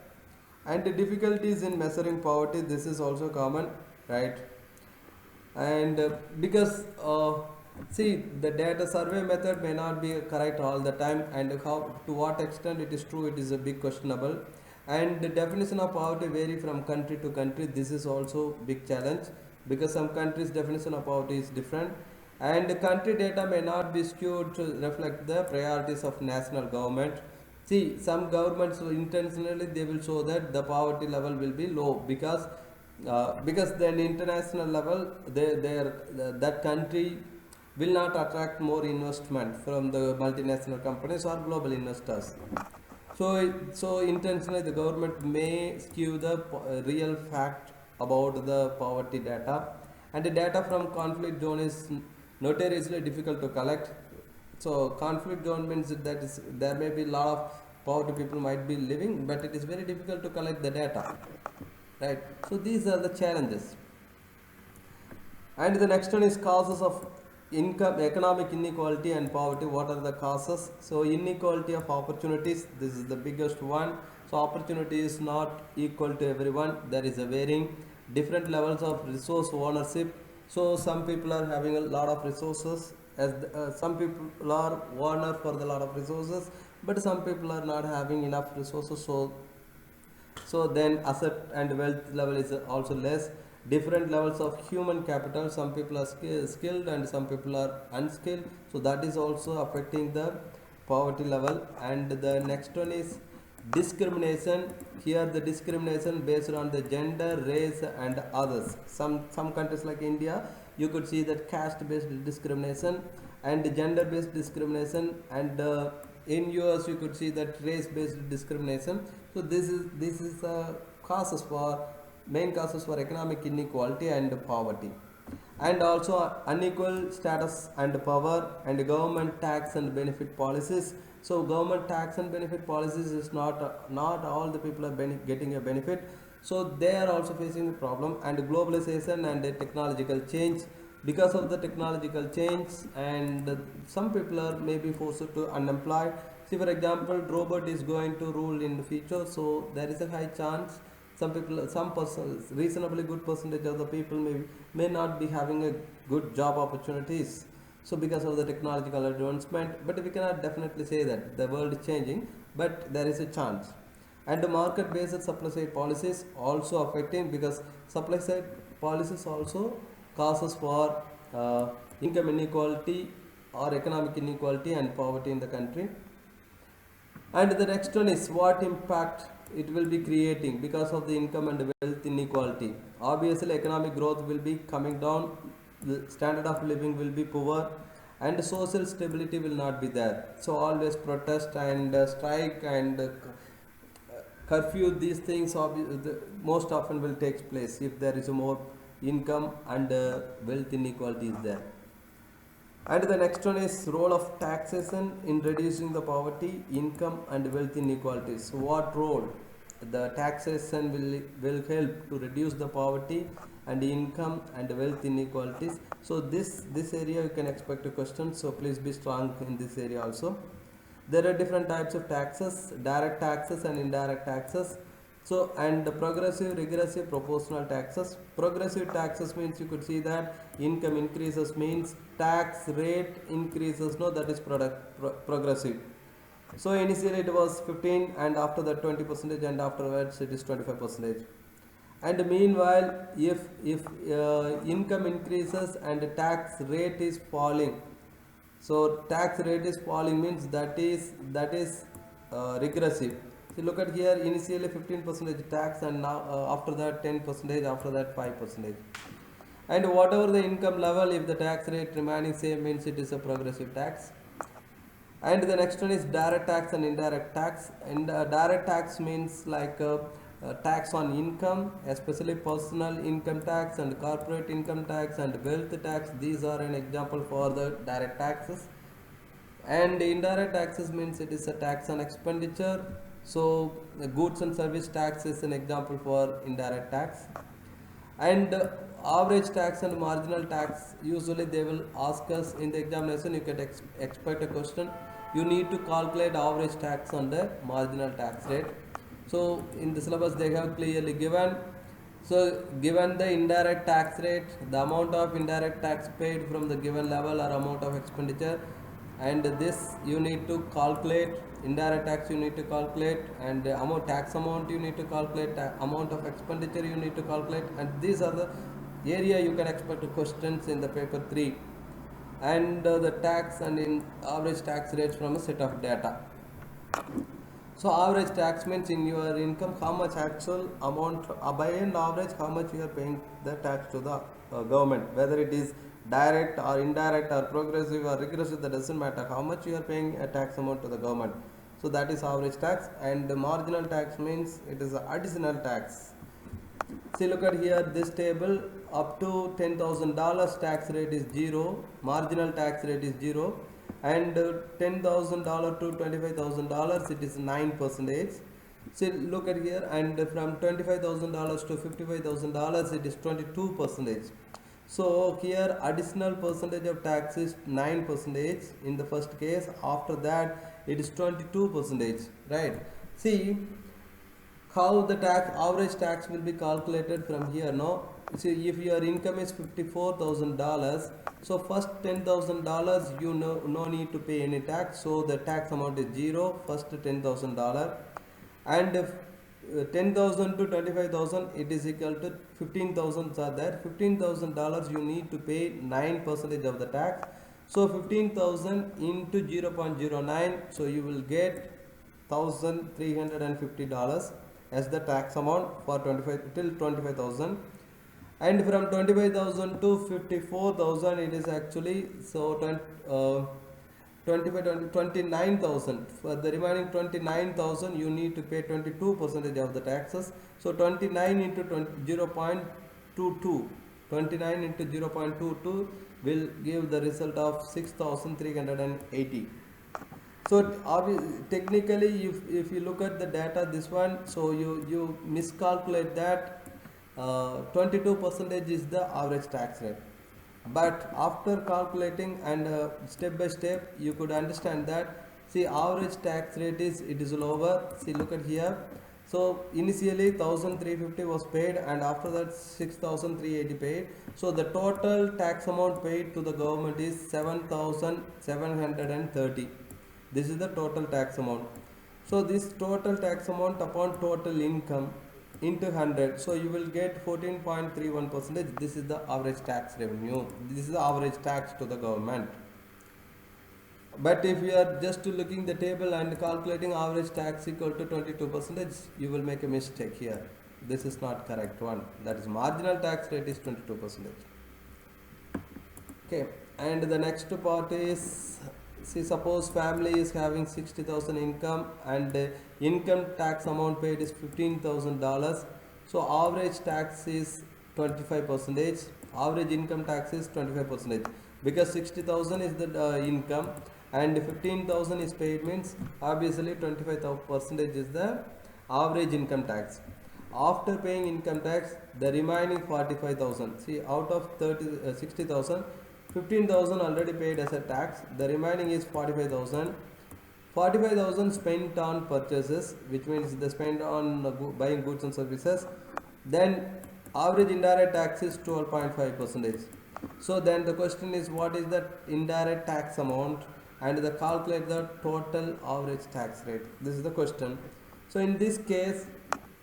And the difficulties in measuring poverty, this is also common, right? And because see, the data survey method may not be correct all the time, and to what extent it is true, it is a big questionable. And the definition of poverty vary from country to country. This is also big challenge, because some countries' definition of poverty is different, and the country data may not be skewed to reflect the priorities of national government. See, some governments intentionally they will show that the poverty level will be low, because then international level that country will not attract more investment from the multinational companies or global investors. So intentionally, the government may skew the real fact about the poverty data, and the data from conflict zone is notoriously difficult to collect. So conflict zone means that is, there may be a lot of poverty people might be living, but it is very difficult to collect the data, right? So these are the challenges. And the next one is causes of income, economic inequality and poverty. What are the causes? So inequality of opportunities. This is the biggest one. So opportunity is not equal to everyone. There is a varying different levels of resource ownership. So some people are having a lot of resources, as some people are owner for the lot of resources, but some people are not having enough resources. So then asset and wealth level is also less. Different levels of human capital, some people are skilled and some people are unskilled, so that is also affecting the poverty level. And the next one is discrimination. Here the discrimination based on the gender, race and others. Some countries like India, you could see that caste based discrimination and gender based discrimination, and in US you could see that race based discrimination. So this is causes for main causes for economic inequality and poverty. And also unequal status and power and government tax and benefit policies. So government tax and benefit policies is not all the people are getting a benefit, so they are also facing a problem. And globalization and technological change. Because of the technological change, and some people are maybe forced to unemployed. See, for example, robot is going to rule in the future, so there is a high chance some people, some person, reasonably good percentage of the people may not be having a good job opportunities. So because of the technological advancement, but we cannot definitely say that the world is changing, but there is a chance. And the market based supply side policies also affecting, because supply side policies also causes for income inequality or economic inequality and poverty in the country. And the next one is what impact it will be creating because of the income and wealth inequality. Obviously, economic growth will be coming down, the standard of living will be poor, and social stability will not be there. So, always protest and strike and curfew, these things most often will take place if there is a more income and wealth inequality is there. And the next one is role of taxation in reducing the poverty, income and wealth inequalities. What role the taxation will help to reduce the poverty and income and wealth inequalities. So this area you can expect a question, so please be strong in this area also. There are different types of taxes, direct taxes and indirect taxes. So, and the progressive, regressive, proportional taxes. Progressive taxes means you could see that income increases means tax rate increases, no, that is progressive. So initially it was 15 and after that 20% and afterwards it is 25%. And meanwhile, if income increases and tax rate is falling, so tax rate is falling means that is regressive. So look at here, initially 15% tax and now after that 10%, after that 5%. And whatever the income level, if the tax rate remaining same means it is a progressive tax. And the next one is direct tax and indirect tax. And direct tax means like tax on income, especially personal income tax and corporate income tax and wealth tax. These are an example for the direct taxes. And indirect taxes means it is a tax on expenditure. So the goods and service tax is an example for indirect tax. And average tax and marginal tax, usually they will ask us in the examination, you can expect a question, you need to calculate average tax on the marginal tax rate. So in the syllabus they have clearly given. So given the indirect tax rate, the amount of indirect tax paid from the given level or amount of expenditure, and this you need to calculate, indirect tax you need to calculate, and amount tax amount you need to calculate, amount of expenditure you need to calculate, and these are the area you can expect questions in the paper 3. And the tax and in average tax rates from a set of data. So average tax means in your income how much actual amount, by and average how much you are paying the tax to the government, whether it is direct or indirect or progressive or regressive, that doesn't matter how much you are paying a tax amount to the government. So that is average tax, and the marginal tax means it is additional tax. See, look at here, this table, up to $10,000 tax rate is 0, marginal tax rate is 0, and $10,000 to $25,000 it is 9%. See, look at here, and from $25,000 to $55,000 it is 22%. So here additional percentage of tax is 9% in the first case. After that it is 22%, right? See how the average tax will be calculated from here. No, see, if your income is $54,000, so first $10,000 you no need to pay any tax, so the tax amount is 0, first $10,000, and if 10,000 to 25,000 it is equal to 15,000 are there. $15,000 you need to pay 9% of the tax, so 15,000 into 0.09, so you will get $1,350 as the tax amount for 25 till 25,000. And from 25,000 to 54,000 it is actually, so 29,000. For the remaining 29,000 you need to pay 22% of the taxes, so 29 into 0.22, 29 into 0.22 will give the result of 6,380. So technically if you look at the data, this one, so you miscalculate that 22% is the average tax rate, but after calculating and step by step you could understand that, see, average tax rate is lower. See, look at here, so initially 1,350 was paid, and after that 6,380 paid, so the total tax amount paid to the government is 7,730. This is the total tax amount. So this total tax amount upon total income into 100, so you will get 14.31%. This is the average tax revenue, this is the average tax to the government. But if you are just looking the table and calculating average tax equal to 22%, you will make a mistake here. This is not correct one. That is, marginal tax rate is 22%. Okay, and the next part is, see, suppose family is having 60,000 income, and income tax amount paid is $15,000. So average tax is 25%. Average income tax is 25%, because 60,000 is the income and 15,000 is paid, means obviously 25% is the average income tax. After paying income tax, the remaining 45,000. See, out of 60,000. 15,000 already paid as a tax, the remaining is 45,000. 45,000 spent on purchases, which means they spend on buying goods and services. Then average indirect tax is 12.5%. So then the question is, what is the indirect tax amount, and the calculate the total average tax rate. This is the question. So in this case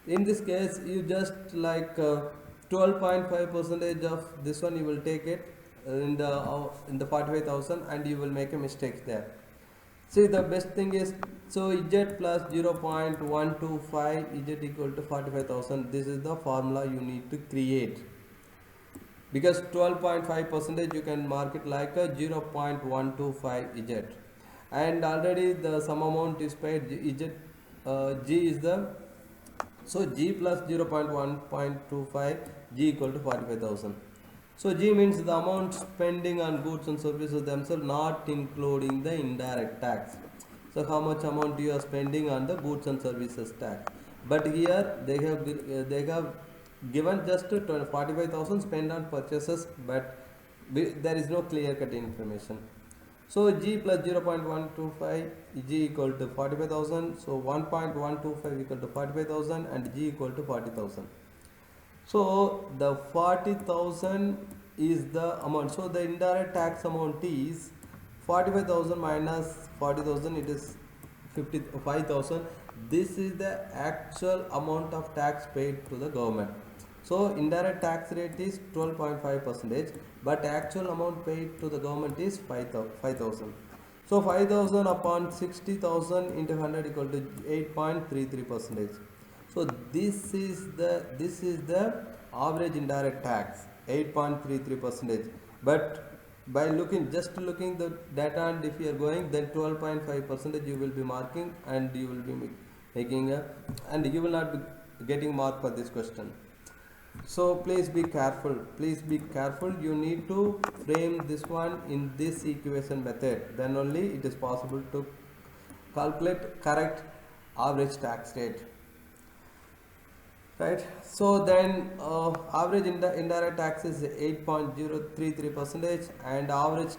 you just like 12.5% of this one you will take it in the 45,000, and you will make a mistake there. See, the best thing is, so Z plus 0.125 Z equal to 45,000. This is the formula you need to create, because 12.5% you can mark it like a 0.125 Z, and already the sum amount is paid. Z G is the, so G plus 0.1.25 G equal to 45,000. So G means the amount spending on goods and services themselves, not including the indirect tax. So how much amount you are spending on the goods and services tax. But here they have given just 45,000 spent on purchases, but there is no clear cut information. So G plus 0.125 G equal to 45,000. So 1.125 equal to 45,000 and G equal to 40,000. So the 40,000 is the amount. So the indirect tax amount is 45,000 minus 40,000, it is 55,000. This is the actual amount of tax paid to the government. So indirect tax rate is 12.5%, but actual amount paid to the government is 5,000. So 5,000 upon 60,000 into 100 equal to 8.33%. So this is the average indirect tax, 8.33%. But by just looking the data, and if you are going, then 12.5% you will be marking, and you will be making a, and you will not be getting mark for this question. So please be careful, you need to frame this one in this equation method, then only it is possible to calculate correct average tax rate, right? So then average indirect tax is 8.033 percentage, and average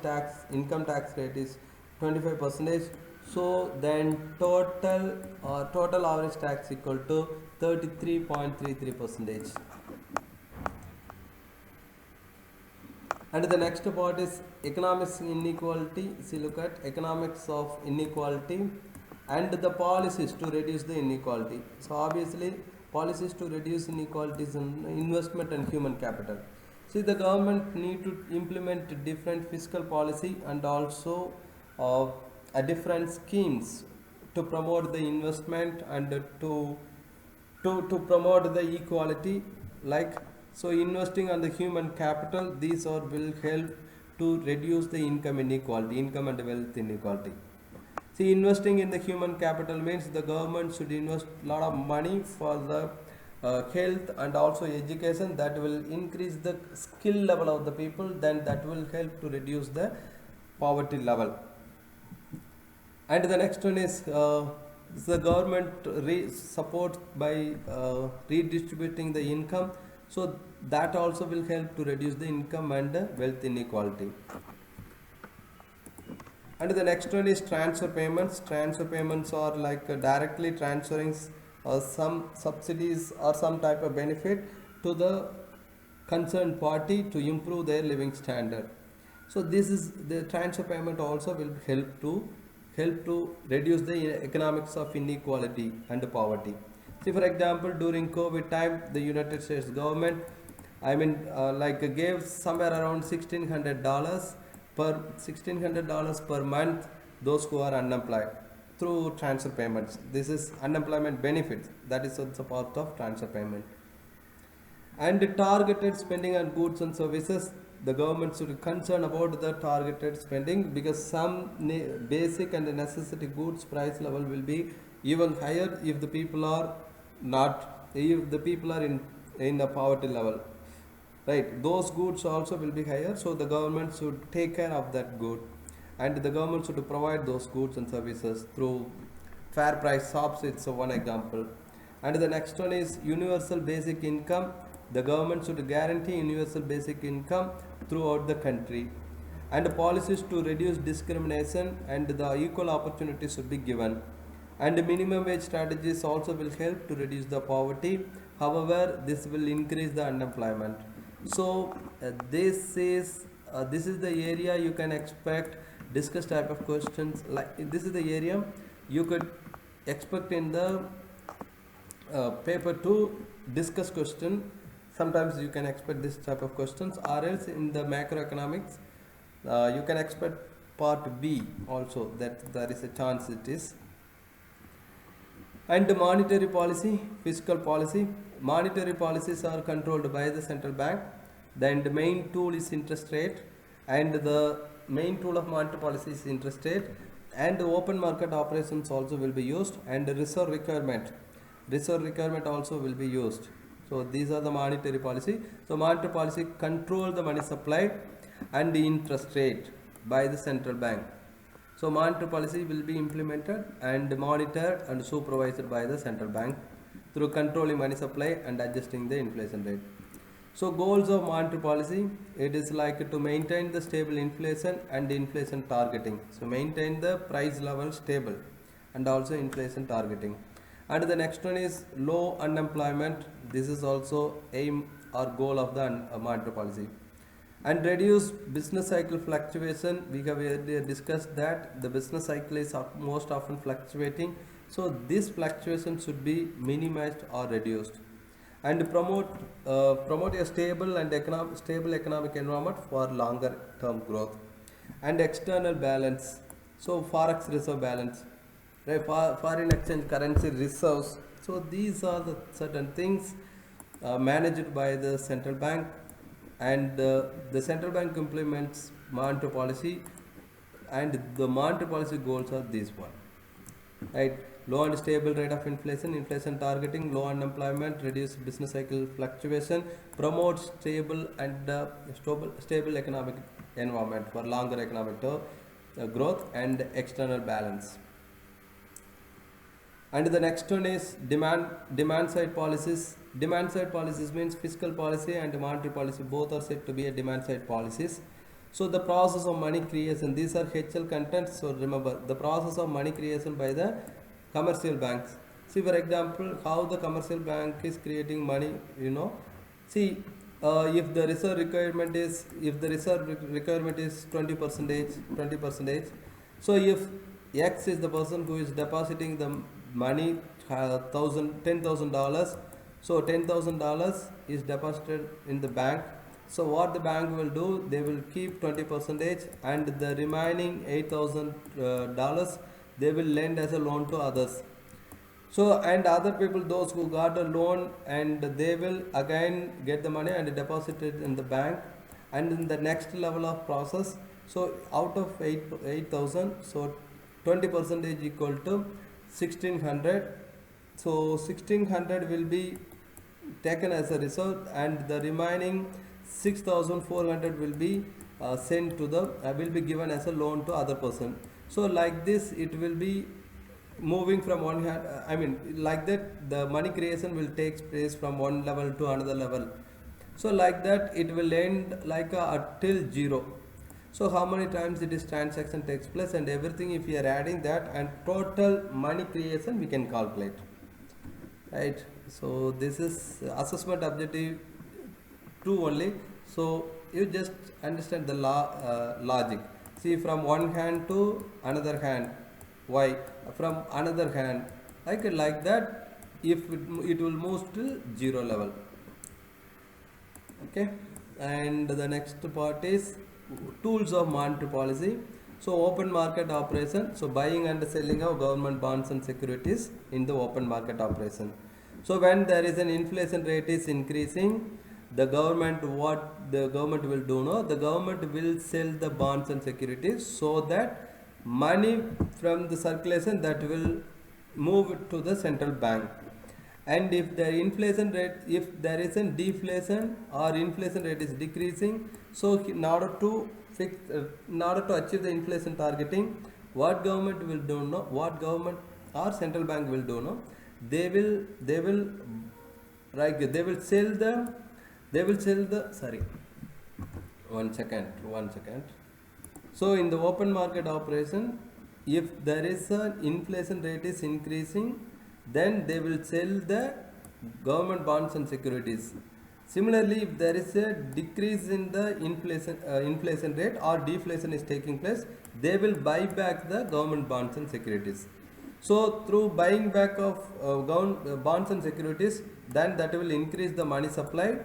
income tax rate is 25 percentage. So then total average tax equal to 33.33 percentage. And the next part is economics inequality. See, look at economics of inequality and the policies to reduce the inequality. So obviously policies to reduce inequalities in investment and human capital. See, the government need to implement different fiscal policy and also a different schemes to promote the investment and to promote the equality, like, so investing on the human capital, these are will help to reduce the income inequality, income and wealth inequality. See, investing in the human capital means the government should invest a lot of money for the health and also education, that will increase the skill level of the people, then that will help to reduce the poverty level. And the next one is the government support by redistributing the income, so that also will help to reduce the income and wealth inequality. And the next one is transfer payments. Transfer payments are like directly transferring some subsidies or some type of benefit to the concerned party to improve their living standard. So this is the transfer payment also will help to reduce the economics of inequality and poverty. See, for example, during COVID time, the United States government, gave somewhere around $1,600 per month those who are unemployed through transfer payments. This is unemployment benefits, that is also part of transfer payment. And targeted spending on goods and services, the government should be concerned about the targeted spending, because some basic and necessity goods price level will be even higher if the people are in a poverty level, right? Those goods also will be higher, so the government should take care of that good, and the government should provide those goods and services through fair price shops. It's one example. And the next one is universal basic income. The government should guarantee universal basic income throughout the country, and policies to reduce discrimination and the equal opportunity should be given. And minimum wage strategies also will help to reduce the poverty. However, this will increase the unemployment. So this is the area you can expect discuss type of questions. Like this is the area you could expect in the paper to discuss question. Sometimes you can expect this type of questions, or else in the macroeconomics you can expect part B also, that there is a chance it is. And the monetary policy, fiscal policy. Monetary policies are controlled by the central bank. Then the main tool is interest rate, and the main tool of monetary policy is interest rate. And the open market operations also will be used, and the reserve requirement also will be used. So these are the monetary policy. So monetary policy control the money supply and the interest rate by the central bank. So monetary policy will be implemented and monitored and supervised by the central bank through controlling money supply and adjusting the inflation rate. So goals of monetary policy, it is like to maintain the stable inflation and inflation targeting. So maintain the price level stable and also inflation targeting. And the next one is low unemployment. This is also aim or goal of the monetary policy. And reduce business cycle fluctuation. We have earlier discussed that the business cycle is most often fluctuating. So this fluctuation should be minimized or reduced. And promote a stable and stable economic environment for longer term growth. And external balance. So forex reserve balance, right? Foreign exchange currency reserves. So these are the certain things managed by the central bank. and the central bank implements monetary policy, and the monetary policy goals are this one, right? Low and stable rate of inflation, inflation targeting, low unemployment, reduce business cycle fluctuation, promote stable and stable economic environment for longer economic growth and external balance. And the next one is demand side policies. Demand side policies means fiscal policy and monetary policy both are said to be a demand side policies. So the process of money creation, these are HL contents. So remember the process of money creation by the commercial banks. See, for example, how the commercial bank is creating money, you know. See, if the reserve requirement is 20 percentage, so if X is the person who is depositing the money, $10,000, so $10,000 is deposited in the bank. So what the bank will do, they will keep 20 percentage, and the remaining $8,000 they will lend as a loan to others. So, and other people, those who got a loan, and they will again get the money and deposit it in the bank, and in the next level of process, so out of 8,000, so 20 percentage equal to 1,600. So 1,600 will be taken as a reserve, and the remaining 6,400 will be sent to the will be given as a loan to other person. So like this it will be moving from one hand, like that the money creation will take place from one level to another level. So like that it will end like till zero. So how many times this transaction takes place and everything, if we are adding that, and total money creation we can calculate, right? So this is assessment objective 2 only. So you just understand the logic. See, from one hand to another hand, why? From another hand, like that, if it will move to zero level. Okay, and the next part is tools of monetary policy. So open market operation, so buying and selling of government bonds and securities in the open market operation. So when there is an inflation rate is increasing, what the government will do now, the government will sell the bonds and securities, so that money from the circulation that will move to the central bank. And if the inflation rate, if there is a deflation or inflation rate is decreasing, so in order to achieve the inflation targeting, what government will do now, what government or central bank will do now, they will sell the sorry, one second. So in the open market operation, if there is an inflation rate is increasing, then they will sell the government bonds and securities. Similarly, if there is a decrease in the inflation rate or deflation is taking place, they will buy back the government bonds and securities. So through buying back of bonds and securities, then that will increase the money supply,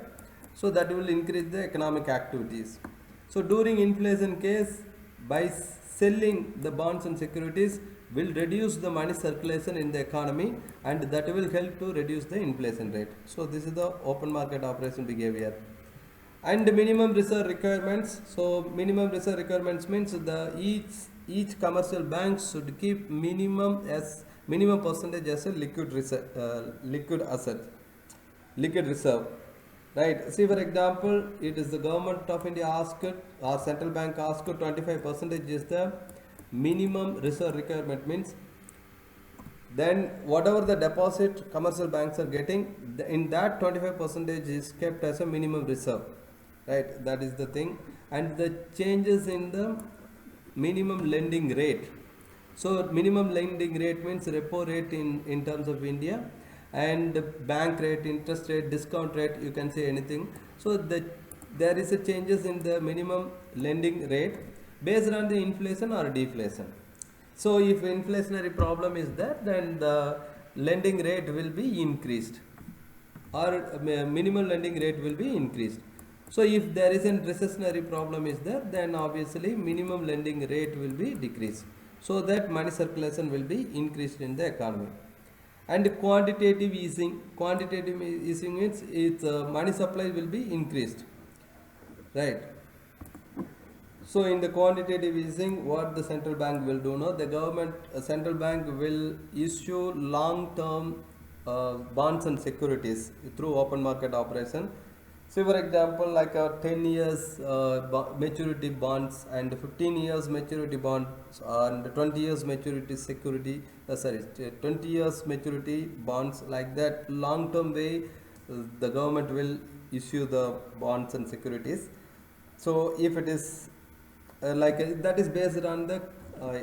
so that will increase the economic activities. So during inflation case, by selling the bonds and securities will reduce the money circulation in the economy, and that will help to reduce the inflation rate. So this is the open market operation behavior. And minimum reserve requirements. So minimum reserve requirements means each commercial bank should keep minimum percentage as a liquid reserve. Right. See, for example, it is the government of India asked, or central bank asked, 25% is the minimum reserve requirement, means then whatever the deposit commercial banks are getting, in that 25% is kept as a minimum reserve, right? That is the thing. And the changes in the minimum lending rate. So minimum lending rate means repo rate in terms of India, and bank rate, interest rate, discount rate, you can say anything. So there is a changes in the minimum lending rate based on the inflation or deflation. So if inflationary problem is there, then the lending rate will be increased, or minimum lending rate will be increased. So if there is a recessionary problem is there, then obviously minimum lending rate will be decreased, so that money circulation will be increased in the economy. And quantitative easing means its money supply will be increased. right? So in the quantitative easing, what the central bank will do now, the government central bank will issue long-term bonds and securities through open market operation. So for example, like a 10 years maturity bonds and 15 years maturity bonds and 20 years maturity security, 20 years maturity bonds, like that long-term way, the government will issue the bonds and securities. So if it is that is based on the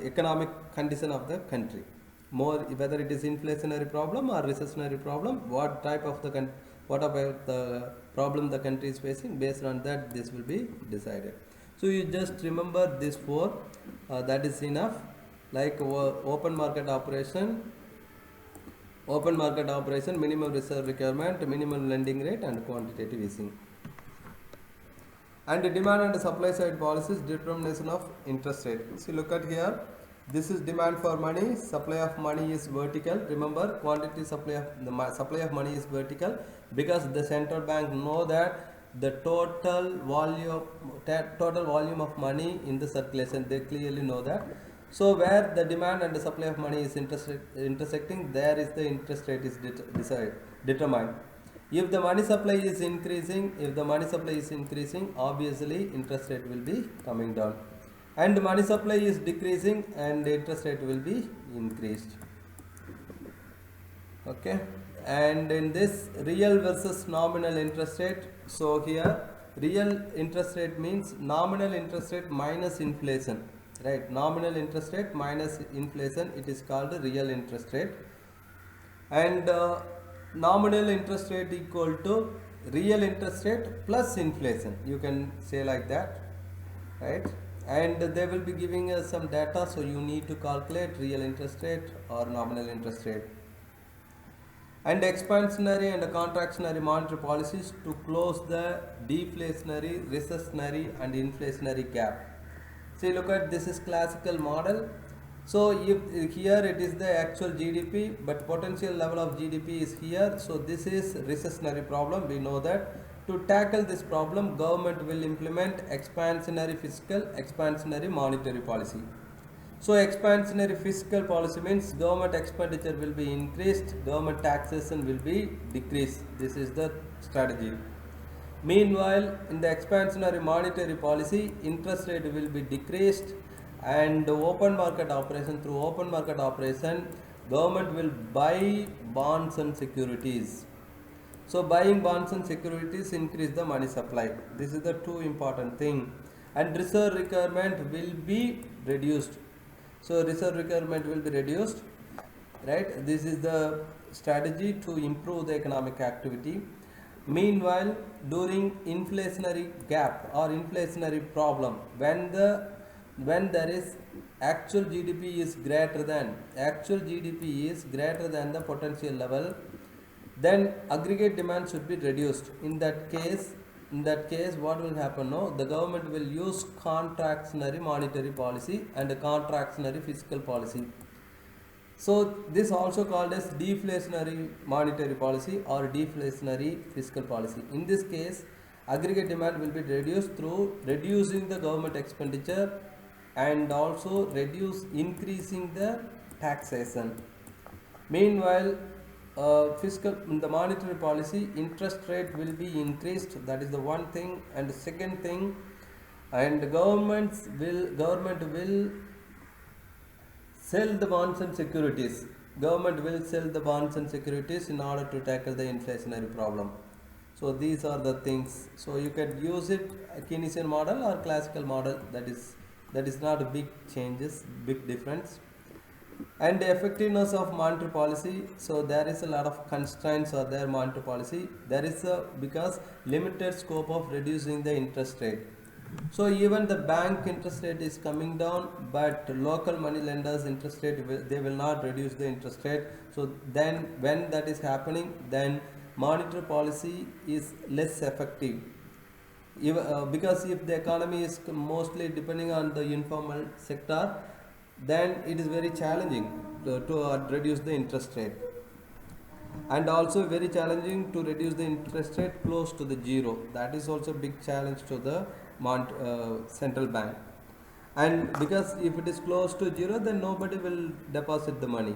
economic condition of the country, more whether it is inflationary problem or recessionary problem, what type of the what about the problem the country is facing, based on that this will be decided. So you just remember this four, that is enough, like open market operation, minimum reserve requirement, minimum lending rate, and quantitative easing. And the demand and supply side policies, determination of interest rate. See, look at here, this is demand for money, supply of money is vertical. Remember, quantity supply of the supply of money is vertical, because the central bank know that the total volume of money in the circulation, they clearly know that. So where the demand and the supply of money is intersecting, there is the interest rate is determined. If the money supply is increasing, obviously interest rate will be coming down, and money supply is decreasing and interest rate will be increased. Okay, and in this real versus nominal interest rate, so here real interest rate means nominal interest rate minus inflation, right? Nominal interest rate minus inflation, it is called real interest rate. And nominal interest rate equal to real interest rate plus inflation, you can say like that, right? And they will be giving us some data, so you need to calculate real interest rate or nominal interest rate. And expansionary and contractionary monetary policies to close the deflationary, recessionary, and inflationary gap. See, look at this is classical model. So if here it is the actual GDP, but potential level of GDP is here. So this is recessionary problem. We know that. To tackle this problem, government will implement expansionary fiscal, expansionary monetary policy. So expansionary fiscal policy means government expenditure will be increased, government taxation will be decreased. This is the strategy. Meanwhile, in the expansionary monetary policy, interest rate will be decreased, and through open market operation, government will buy bonds and securities. So buying bonds and securities increase the money supply. This is the two important thing. And reserve requirement will be reduced. So reserve requirement will be reduced, right? This is the strategy to improve the economic activity. Meanwhile, during inflationary gap or inflationary problem, when there is actual GDP is greater than the potential level, then aggregate demand should be reduced. In that case, what will happen now? The government will use contractionary monetary policy and a contractionary fiscal policy. So this also called as deflationary monetary policy or deflationary fiscal policy. In this case, aggregate demand will be reduced through reducing the government expenditure and also increasing the taxation. Meanwhile, in the monetary policy, interest rate will be increased. That is the one thing. And the second thing, and government will sell the bonds and securities. Government will sell the bonds and securities in order to tackle the inflationary problem. So these are the things. So you can use it Keynesian model or classical model. That is not a big difference. And the effectiveness of monetary policy. So there is a lot of constraints on their monetary policy. There is because limited scope of reducing the interest rate. So even the bank interest rate is coming down, but local money lenders interest rate they will not reduce the interest rate. So then when that is happening, then monetary policy is less effective. Because if the economy is mostly depending on the informal sector, then it is very challenging to reduce the interest rate. And also very challenging to reduce the interest rate close to the zero. That is also big challenge to the central bank. And because if it is close to zero, then nobody will deposit the money,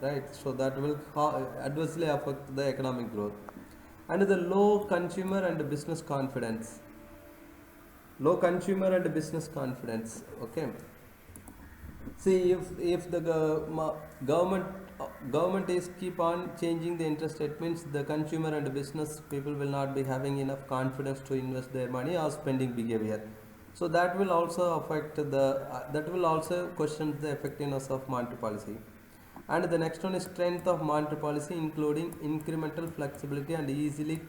right? So that will adversely affect the economic growth. And the low consumer and business confidence. Low consumer and business confidence. Okay. See, if the government government is keep on changing the interest rate, means the consumer and business people will not be having enough confidence to invest their money or spending behavior. So that will also affect the that will also question the effectiveness of monetary policy. And the next one is strength of monetary policy, including incremental flexibility and easily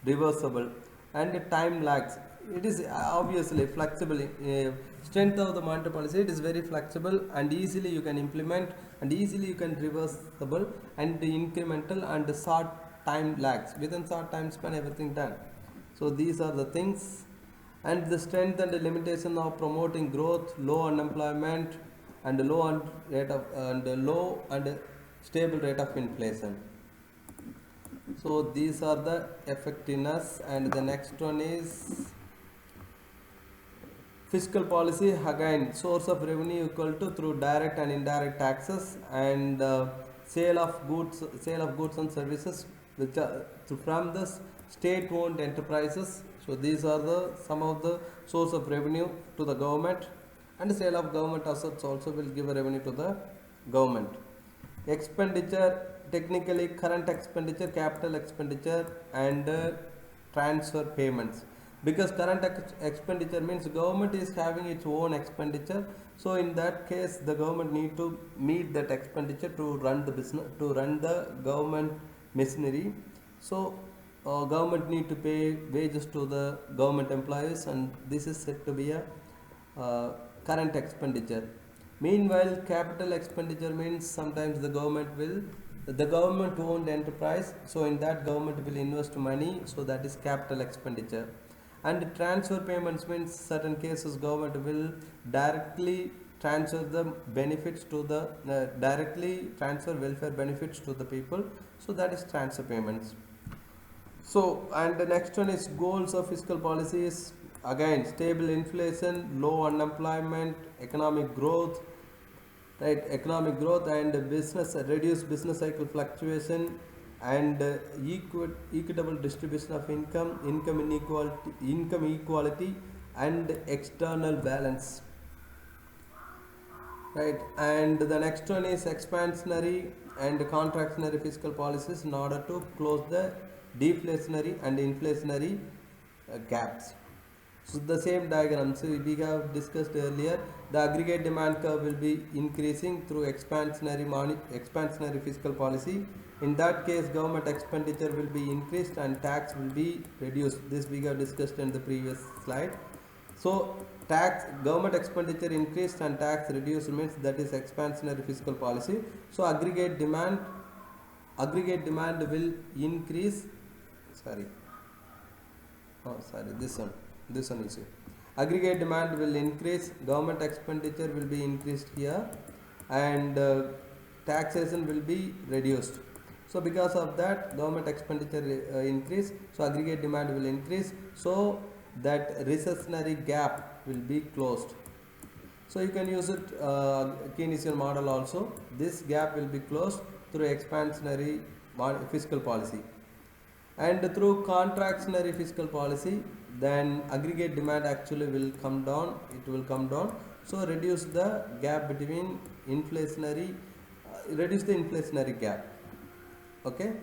reversible and time lags. It is obviously flexible. Strength of the monetary policy, it is very flexible and easily you can implement and easily you can reversible and incremental and short time lags. Within short time span everything done. So these are the things. And the strength and the limitation of promoting growth, low unemployment and low and stable rate of inflation. So these are the effectiveness. And the next one is fiscal policy. Again, source of revenue equal to through direct and indirect taxes and sale of goods and services which are from the state owned enterprises. So these are the some of the source of revenue to the government. And sale of government assets also will give a revenue to the government. Expenditure, technically current expenditure, capital expenditure and transfer payments. Because current expenditure means government is having its own expenditure, so in that case the government need to meet that expenditure to run the business, to run the government machinery. So government need to pay wages to the government employees, and this is said to be a current expenditure. Meanwhile, capital expenditure means sometimes the government owned enterprise, so in that government will invest money, so that is capital expenditure. And transfer payments means certain cases government will directly transfer the benefits to the directly transfer welfare benefits to the people, so that is transfer payments. So, and the next one is goals of fiscal policy is again stable inflation, low unemployment, economic growth, right? Economic growth and reduce business cycle fluctuation and equitable distribution of income equality and external balance, right? And the next one is expansionary and contractionary fiscal policies in order to close the deflationary and inflationary gaps. So the same diagram, so we have discussed earlier, the aggregate demand curve will be increasing through expansionary fiscal policy. In that case, government expenditure will be increased and tax will be reduced. This we have discussed in the previous slide. So government expenditure increased and tax reduced means that is expansionary fiscal policy. So aggregate demand will increase. This one is it. Aggregate demand will increase, government expenditure will be increased here, and taxation will be reduced. So because of that, government expenditure increase, so aggregate demand will increase, so that recessionary gap will be closed. So you can use it Keynesian model also. This gap will be closed through expansionary fiscal policy. And through contractionary fiscal policy, then aggregate demand actually will come down, so reduce the gap between reduce the inflationary gap. Okay.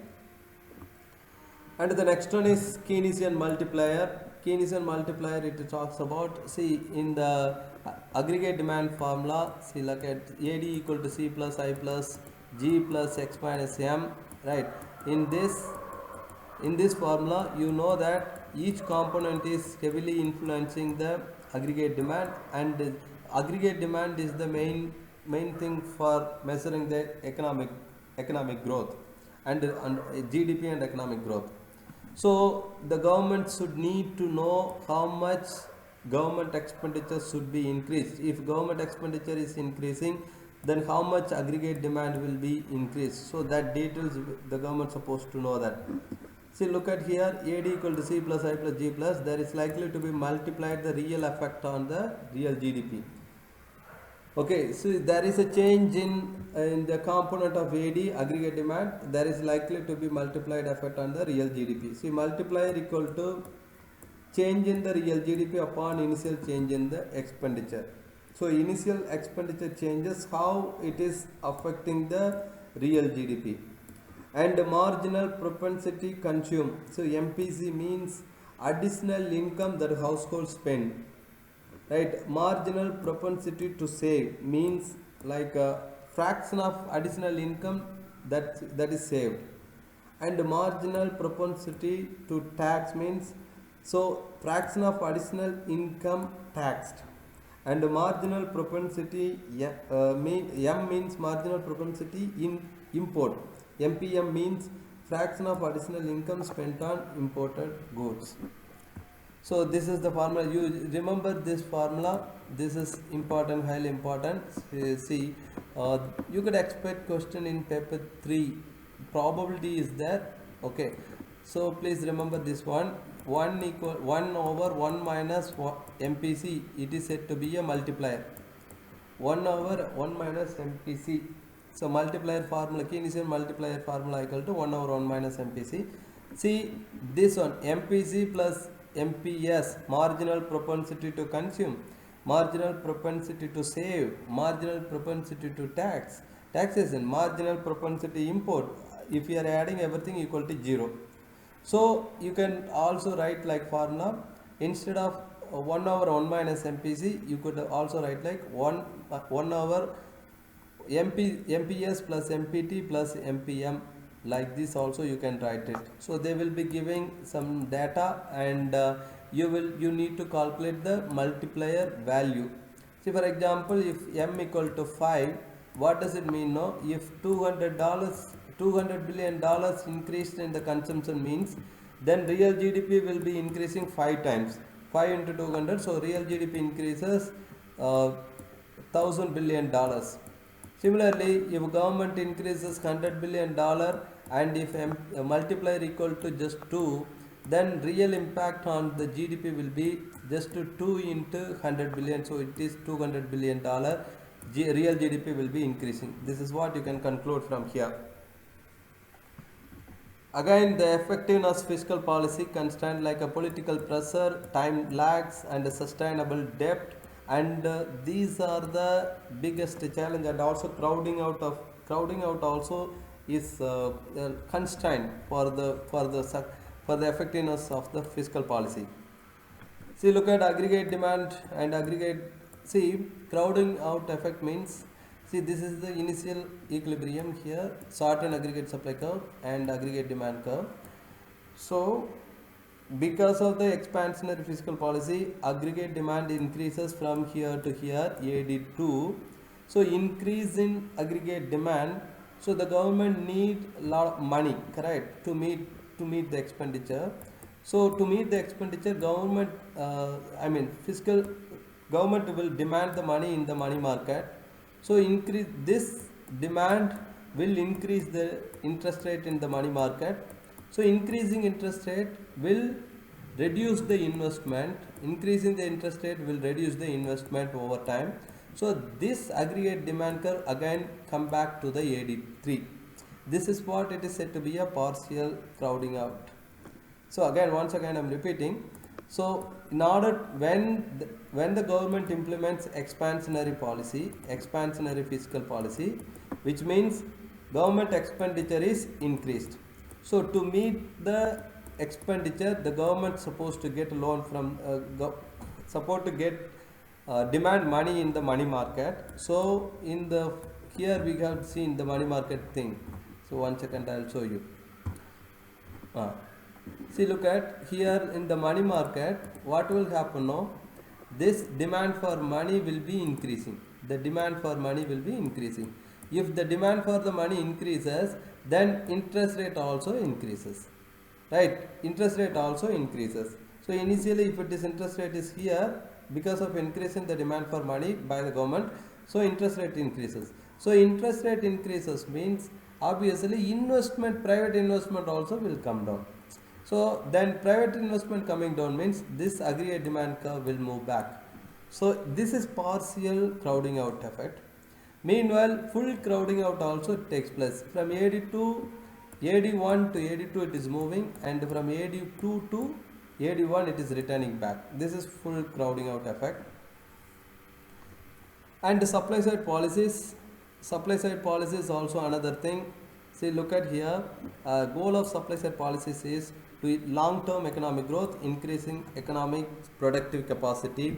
And the next one is Keynesian multiplier. It talks about, see, in the aggregate demand formula, see, look at AD equal to C plus I plus G plus X minus M, right? In this formula, you know that each component is heavily influencing the aggregate demand, and aggregate demand is the main thing for measuring the economic growth and GDP and economic growth. So the government should need to know how much government expenditure should be increased. If government expenditure is increasing, then how much aggregate demand will be increased. So that details the government supposed to know that. See, look at here, AD equal to C plus I plus G plus, there is likely to be multiplied the real effect on the real GDP. Okay, so there is a change in the component of AD, aggregate demand, there is likely to be multiplied effect on the real GDP. See, multiplier equal to change in the real GDP upon initial change in the expenditure. So initial expenditure changes, how it is affecting the real GDP. And marginal propensity consume. So MPC means additional income that households spend. Right, marginal propensity to save means like a fraction of additional income that is saved. And marginal propensity to tax means so fraction of additional income taxed. And marginal propensity M means marginal propensity in import. MPM means fraction of additional income spent on imported goods. So this is the formula. You remember this formula. This is important, highly important. See, you could expect question in paper 3. Probability is there. Okay. So please remember this one. 1 over 1 minus MPC. It is said to be a multiplier. 1 over 1 minus MPC. So multiplier formula, key initial multiplier formula equal to 1 over 1 minus MPC. See this one, MPC plus MPS, marginal propensity to consume, marginal propensity to save, marginal propensity to taxation, marginal propensity import. If you are adding everything equal to 0. So you can also write like formula, instead of 1 over 1 minus MPC, you could also write like 1 over MPS plus MPT plus MPM. Like this also you can write it. So they will be giving some data, and you need to calculate the multiplier value. See, for example, if M equal to 5, what does it mean? No, if $200 billion increased in the consumption means, then real GDP will be increasing 5 times. 5 into 200, so real GDP increases $1,000 billion. Similarly, if government increases $100 billion and if multiplier equal to just 2, then real impact on the GDP will be just 2 into 100 billion. So it is $200 billion. Real GDP will be increasing. This is what you can conclude from here. Again, the effectiveness fiscal policy constraint like a political pressure, time lags, and a sustainable debt. And these are the biggest challenge, and also crowding out also is constraint for the effectiveness of the fiscal policy. See, look at aggregate demand and aggregate. See, crowding out effect means, see, this is the initial equilibrium here, short and aggregate supply curve and aggregate demand curve. So because of the expansionary fiscal policy, aggregate demand increases from here to here, AD2. So increase in aggregate demand. So the government need a lot of money, correct, to meet the expenditure. So to meet the expenditure, government will demand the money in the money market. So increase this demand will increase the interest rate in the money market. So increasing interest rate will reduce the investment. Increasing the interest rate will reduce the investment over time. So this aggregate demand curve again come back to the AD3. This is what it is said to be a partial crowding out. So once again I'm repeating. So in order when the government implements expansionary fiscal policy, which means government expenditure is increased. So to meet the expenditure, the government supposed to get a loan from demand money in the money market. So here we have seen the money market thing. So 1 second, I'll show you. See, look at here in the money market, what will happen now? This demand for money will be increasing. The demand for money will be increasing. If the demand for the money increases, then interest rate also increases. Right? Interest rate also increases. So initially, if it is interest rate is here, because of increasing the demand for money by the government, so interest rate increases. So interest rate increases means obviously investment, private investment also will come down. So then private investment coming down means this aggregate demand curve will move back. So this is partial crowding out effect. Meanwhile, full crowding out also takes place. From AD2, AD1 to AD2 it is moving, and from AD2 to AD1 it is returning back. This is full crowding out effect. And the supply side policies is also another thing. See, look at here. Goal of supply side policies is to long term economic growth, increasing economic productive capacity,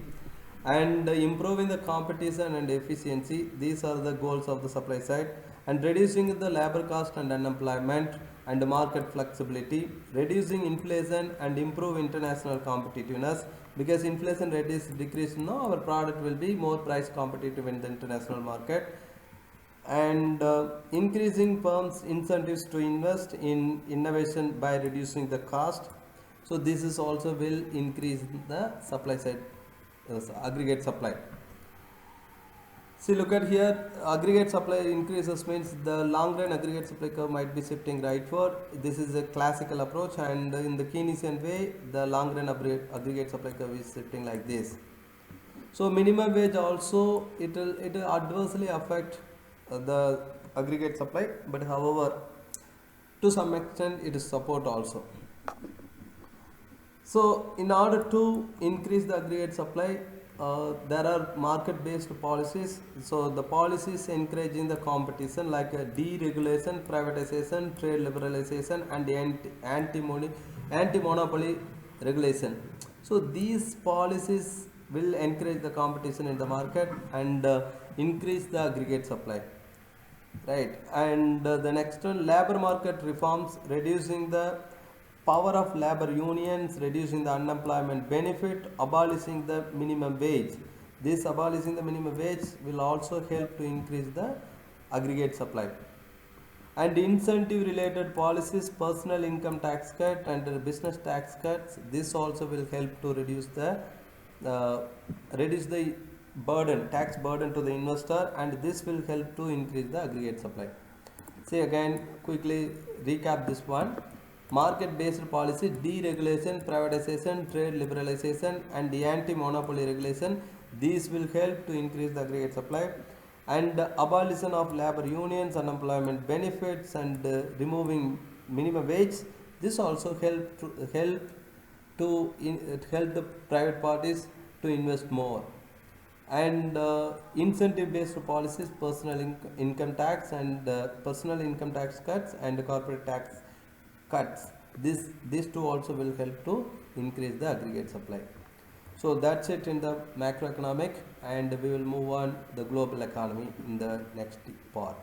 and improving the competition and efficiency. These are the goals of the supply side. And reducing the labor cost and unemployment and market flexibility, reducing inflation and improve international competitiveness. Because inflation rate is decreased now, our product will be more price competitive in the international market. And increasing firms incentives to invest in innovation by reducing the cost. So this is also will increase the supply side, aggregate supply. See, look at here, aggregate supply increases means the long run aggregate supply curve might be shifting rightward. This is a classical approach, and in the Keynesian way, the long run aggregate supply curve is shifting like this. So minimum wage also, it will adversely affect the aggregate supply, but however, to some extent it is support also. So in order to increase the aggregate supply, there are market-based policies. So the policies encouraging the competition like deregulation, privatization, trade liberalization, and anti-monopoly regulation. So these policies will encourage the competition in the market and increase the aggregate supply. Right. And the next one, labor market reforms, reducing the power of labor unions, reducing the unemployment benefit, abolishing the minimum wage. This abolishing the minimum wage will also help to increase the aggregate supply. And incentive related policies, personal income tax cut and business tax cuts, this also will help to reduce the burden, tax burden to the investor, and this will help to increase the aggregate supply. See, again quickly recap this one. Market based policy, deregulation, privatization, trade liberalization, and the anti-monopoly regulation, these will help to increase the aggregate supply. And abolition of labor unions, unemployment benefits, and removing minimum wage, this also help the private parties to invest more. And incentive based policies, personal income tax and personal income tax cuts and corporate tax cuts, these two also will help to increase the aggregate supply. So that's it in the macroeconomic, and we will move on the global economy in the next part.